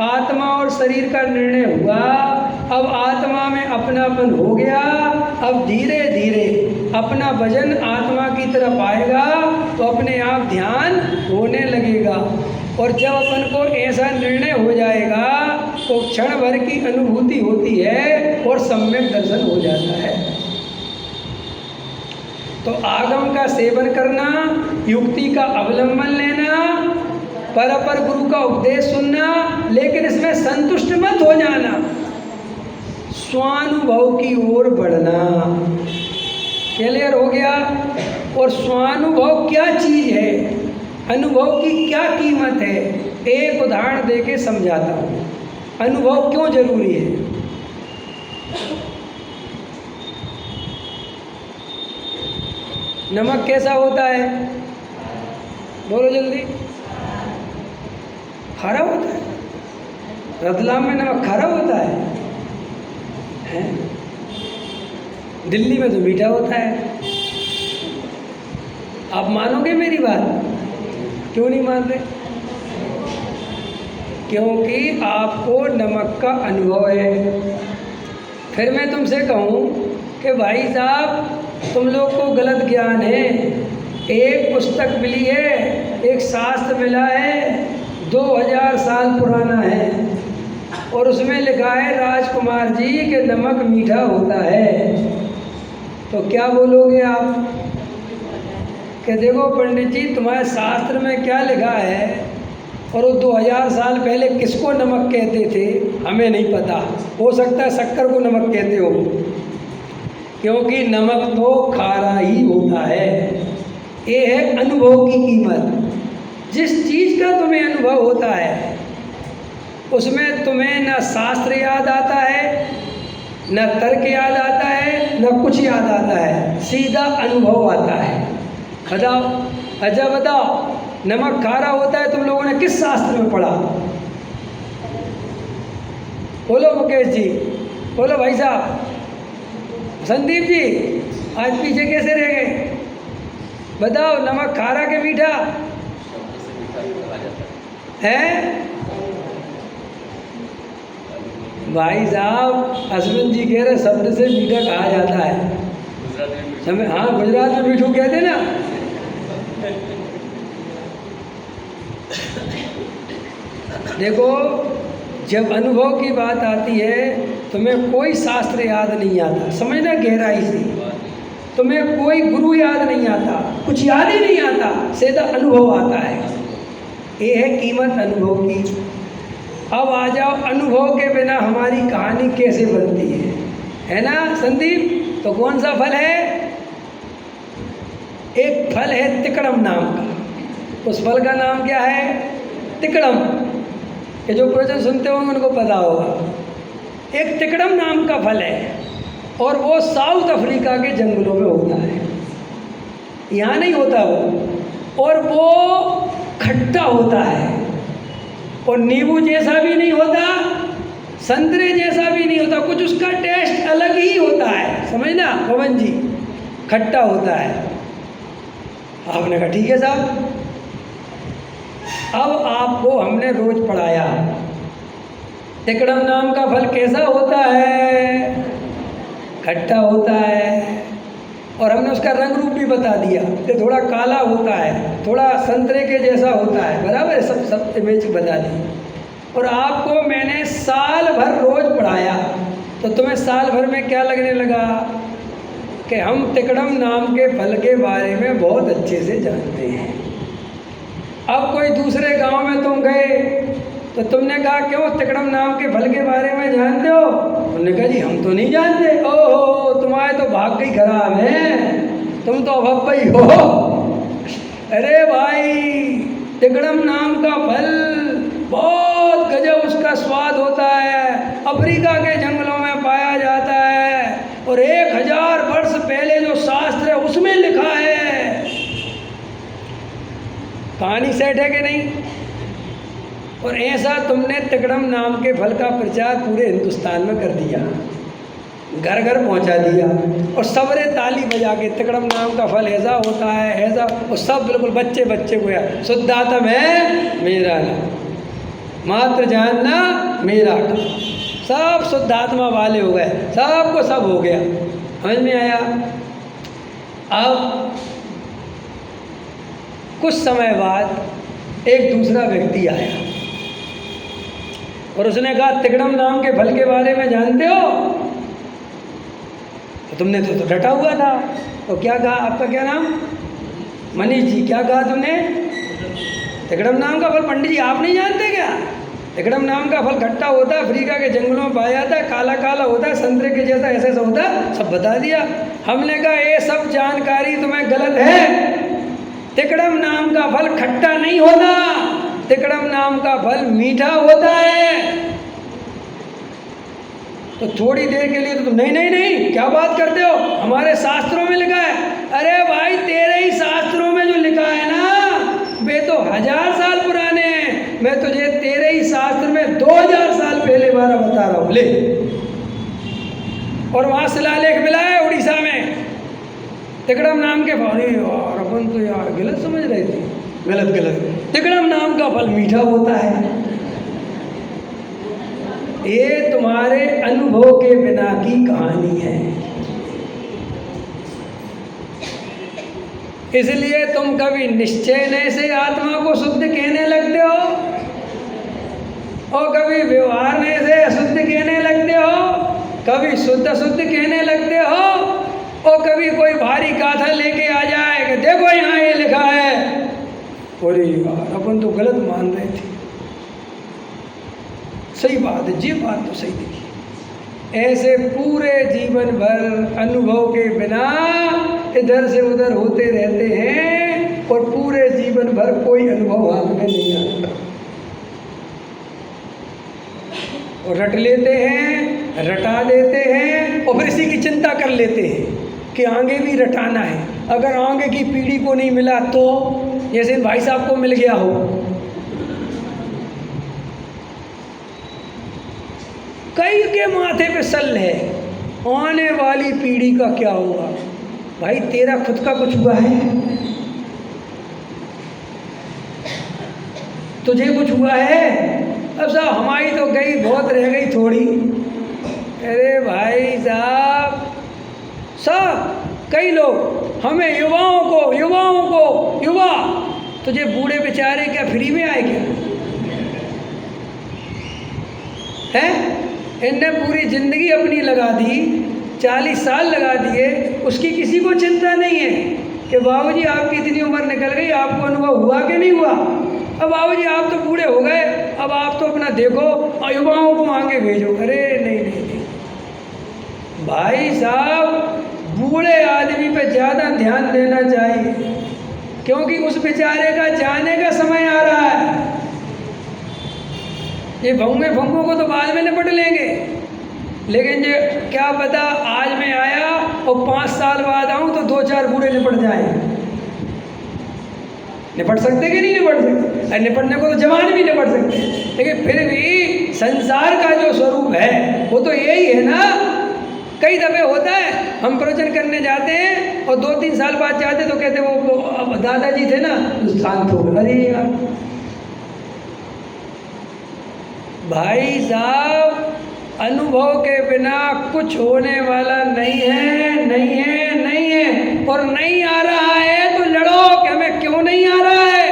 आत्मा और शरीर का निर्णय हुआ, अब आत्मा में अपनापन हो गया। अब धीरे धीरे अपना वजन आत्मा की तरफ आएगा तो अपने आप ध्यान होने लगेगा। और जब अपन को ऐसा निर्णय हो जाएगा तो क्षण भर की अनुभूति होती है और सम्यक दर्शन हो जाता है। तो आगम का सेवन करना, युक्ति का अवलंबन लेना, पर गुरु का उपदेश सुनना, लेकिन इसमें संतुष्ट मत हो जाना, स्वानुभव की ओर बढ़ना। क्लियर हो गया? और स्वानुभव क्या चीज है, अनुभव की क्या कीमत है, एक उदाहरण देके समझाता हूँ। अनुभव क्यों जरूरी है? नमक कैसा होता है? बोलो जल्दी। खारा होता है। रतलाम में नमक खारा होता है? दिल्ली में तो मीठा होता है। आप मानोगे मेरी बात? क्यों नहीं मान रहे? क्योंकि आपको नमक का अनुभव है। फिर मैं तुमसे कहूँ कि भाई साहब तुम लोग को गलत ज्ञान है। एक पुस्तक मिली है, एक शास्त्र मिला है, 2000 साल पुराना है, और उसमें लिखा है राजकुमार जी कि नमक मीठा होता है। तो क्या बोलोगे आप कि देखो पंडित जी तुम्हारे शास्त्र में क्या लिखा है, और वो 2000 साल पहले किसको नमक कहते थे हमें नहीं पता। हो सकता है शक्कर को नमक कहते हो, क्योंकि नमक तो खारा ही होता है। ये है अनुभव की कीमत। जिस चीज़ का तुम्हें अनुभव होता है उसमें तुम्हें न शास्त्र याद आता है, न तर्क याद आता है, न कुछ याद आता है, सीधा अनुभव आता है। बताओ, अच्छा बताओ, नमक खारा होता है तुम लोगों ने किस शास्त्र में पढ़ा? बोलो मुकेश जी, बोलो भाई साहब, संदीप जी, आज पीछे कैसे रह गए? बताओ, नमक खारा के मीठा है? भाई साहब अश्विन जी कह रहे शब्द से मीठा कहा जाता है। समय हाँ, गुजरात में मीठू कहते ना। देखो, जब अनुभव की बात आती है तुम्हें कोई शास्त्र याद नहीं आता, समझना गहराई से। तुम्हें कोई गुरु याद नहीं आता, कुछ याद ही नहीं आता, सीधा अनुभव आता है। ये है कीमत अनुभव की। अब आ जाओ, अनुभव के बिना हमारी कहानी कैसे बनती है ना संदीप? तो कौन सा फल है? एक फल है तिकड़म नाम का। उस फल का नाम क्या है? तिकड़म। ये जो प्रवचन सुनते होंगे उनको पता होगा। एक तिकड़म नाम का फल है, और वो साउथ अफ्रीका के जंगलों में होता है, यहाँ नहीं होता वो। और वो खट्टा होता है, और नींबू जैसा भी नहीं होता, संतरे जैसा भी नहीं होता, कुछ उसका टेस्ट अलग ही होता है। समझना पवन जी, खट्टा होता है। आपने कहा ठीक है साहब। अब आपको हमने रोज पढ़ाया तिकड़म नाम का फल कैसा होता है? खट्टा होता है। और हमने उसका रंग रूप भी बता दिया कि थोड़ा काला होता है, थोड़ा संतरे के जैसा होता है, बराबर है, सब इमेज बता दी। और आपको मैंने साल भर रोज पढ़ाया, तो तुम्हें साल भर में क्या लगने लगा कि हम तिकड़म नाम के फल के बारे में बहुत अच्छे से जानते हैं। अब कोई दूसरे गांव में तुम गए तो तुमने कहा क्यों तिकड़म नाम के फल के बारे में जानते हो? उन्होंने कहा जी हम तो नहीं जानते। ओहो, तुम्हारे तो भाग्य ही खराब है, तुम तो अभव्य हो। अरे भाई, तिकड़म नाम का फल बहुत गजब उसका स्वाद होता है, अफ्रीका के जंगलों में पाया जाता है, और 1000 वर्ष पहले जो शास्त्र है उसमें लिखा है। कहानी सेट है कि नहीं? और ऐसा तुमने तिकड़म नाम के फल का प्रचार पूरे हिंदुस्तान में कर दिया। घर घर पहुंचा दिया और सबरे ताली बजा के तिकड़म नाम का फल ऐसा होता है ऐसा, और सब बिल्कुल बच्चे बच्चे को यार शुद्धात्म है मेरा नाम, मात्र जानना मेरा काम, सब शुद्धात्मा वाले हो गए, सबको सब हो गया। समझ में आया? अब कुछ समय बाद एक दूसरा व्यक्ति आया और उसने कहा तिकड़म नाम के फल के बारे में जानते हो? तो तुमने तो डटा हुआ था। तो क्या कहा? आपका क्या नाम? मनीष जी। क्या कहा तुमने? तिकड़म नाम का फल पंडित जी आप नहीं जानते क्या? तिकड़म नाम का फल खट्टा होता है, अफ्रीका के जंगलों में पाया जाता है, काला काला होता है, संतरे के जैसा ऐसा ऐसा होता है, सब बता दिया। हमने कहा ये सब जानकारी तुम्हें गलत है। तिकड़म नाम का फल खट्टा नहीं होता, तिकड़म नाम का फल मीठा होता है। तो थोड़ी देर के लिए तो तुम नहीं नहीं नहीं क्या बात करते हो, हमारे शास्त्रों में लिखा है। अरे भाई तेरे ही शास्त्रों में जो लिखा है ना वे तो 1000 साल पुराने हैं, मैं तुझे तेरे ही शास्त्र में 2000 साल पहले बारा बता रहा हूँ। ले, और वहाँ शिलालेख मिला है उड़ीसा में तिकड़म नाम के फल। यार अपन तो यार गलत समझ रहे थे, गलत गलत। तिकड़म नाम का फल मीठा होता है। ये तुम्हारे अनुभव के बिना की कहानी है, इसलिए तुम कभी निश्चय नय से आत्मा को शुद्ध कहने लगते हो और कभी व्यवहार नय से अशुद्ध कहने लगते हो, कभी शुद्ध अशुद्ध कहने लगते हो, और कभी कोई भारी गाथा लेके आ जाए कि देखो यहाँ ये लिखा है। अरे यार अपन तो गलत मान रहे थे। सही बात है, जी बात तो सही देखी। ऐसे पूरे जीवन भर अनुभव के बिना इधर से उधर होते रहते हैं और पूरे जीवन भर कोई अनुभव हाथ में नहीं आता, और रट लेते हैं, रटा देते हैं, और फिर इसी की चिंता कर लेते हैं कि आगे भी रटाना है। अगर आगे की पीढ़ी को नहीं मिला तो, जैसे भाई साहब को मिल गया हो, कई के माथे पे सल है, आने वाली पीढ़ी का क्या होगा? भाई तेरा खुद का कुछ हुआ है? तुझे कुछ हुआ है? अब साहब हमारी तो गई, बहुत रह गई थोड़ी। अरे भाई साहब सब कई लोग हमें युवाओं को युवा, तुझे बूढ़े बेचारे क्या फ्री में आए क्या? हैं? इनने पूरी ज़िंदगी अपनी लगा दी, 40 साल लगा दिए, उसकी किसी को चिंता नहीं है कि बाबूजी आपकी इतनी उम्र निकल गई, आपको अनुभव हुआ कि नहीं हुआ? अब बाबूजी आप तो बूढ़े हो गए, अब आप तो अपना देखो और युवाओं को आगे भेजो। अरे नहीं नहीं नहीं भाई साहब, बूढ़े आदमी पे ज़्यादा ध्यान देना चाहिए, क्योंकि उस बेचारे का जाने का समय आ रहा है। ये भंगों को तो बाद में निपट लेंगे, लेकिन ये क्या पता आज मैं आया और 5 साल बाद आऊँ तो 2-4 बूढ़े निपट जाएं। निपट सकते कि नहीं निपट सकते? अरे निपटने को तो जवान भी निपट सकते, लेकिन फिर भी संसार का जो स्वरूप है वो तो यही है ना। कई दफ़े होता है हम प्रवचन करने जाते हैं और 2-3 साल बाद जाते तो कहते वो दादाजी थे ना शांत हो गए। अरे यार भाई साहब, अनुभव के बिना कुछ होने वाला नहीं है, नहीं है, नहीं है। और नहीं आ रहा है तो लड़ो कि हमें क्यों नहीं आ रहा है,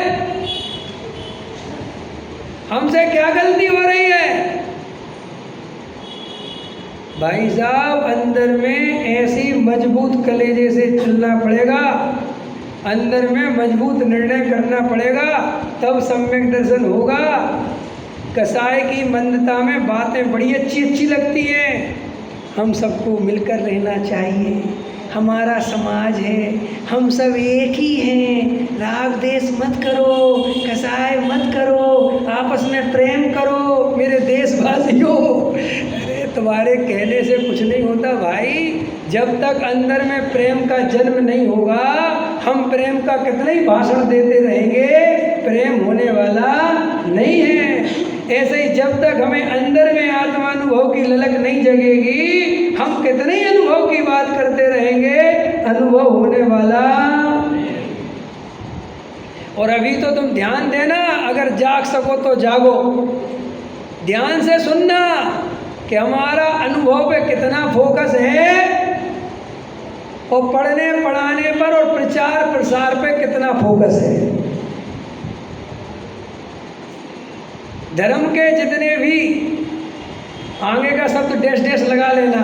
हमसे क्या गलती हो रही है। भाई साहब अंदर में ऐसी मजबूत कलेजे से चलना पड़ेगा, अंदर में मजबूत निर्णय करना पड़ेगा, तब सम्यक दर्शन होगा। कसाई की मंदता में बातें बड़ी अच्छी अच्छी लगती हैं, हम सबको मिलकर रहना चाहिए, हमारा समाज है, हम सब एक ही हैं, राग देश मत करो, कसाई मत करो, आपस में प्रेम करो मेरे देशवासियों। अरे तुम्हारे कहने से कुछ नहीं होता भाई, जब तक अंदर में प्रेम का जन्म नहीं होगा, हम प्रेम का कितना ही भाषण देते रहेंगे, प्रेम होने वाला नहीं है। ऐसे ही जब तक हमें अंदर में आत्मानुभव की ललक नहीं जगेगी, हम कितने ही अनुभव की बात करते रहेंगे, अनुभव होने वाला। और अभी तो तुम ध्यान देना, अगर जाग सको तो जागो, ध्यान से सुनना कि हमारा अनुभव पे कितना फोकस है और पढ़ने पढ़ाने पर और प्रचार प्रसार पे कितना फोकस है। धर्म के जितने भी, आगे का शब्द डैश डैश लगा लेना,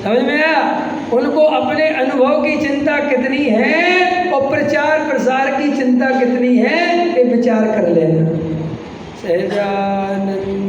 समझ में आया, उनको अपने अनुभव की चिंता कितनी है और प्रचार प्रसार की चिंता कितनी है, ये विचार कर लेना। सहजानंद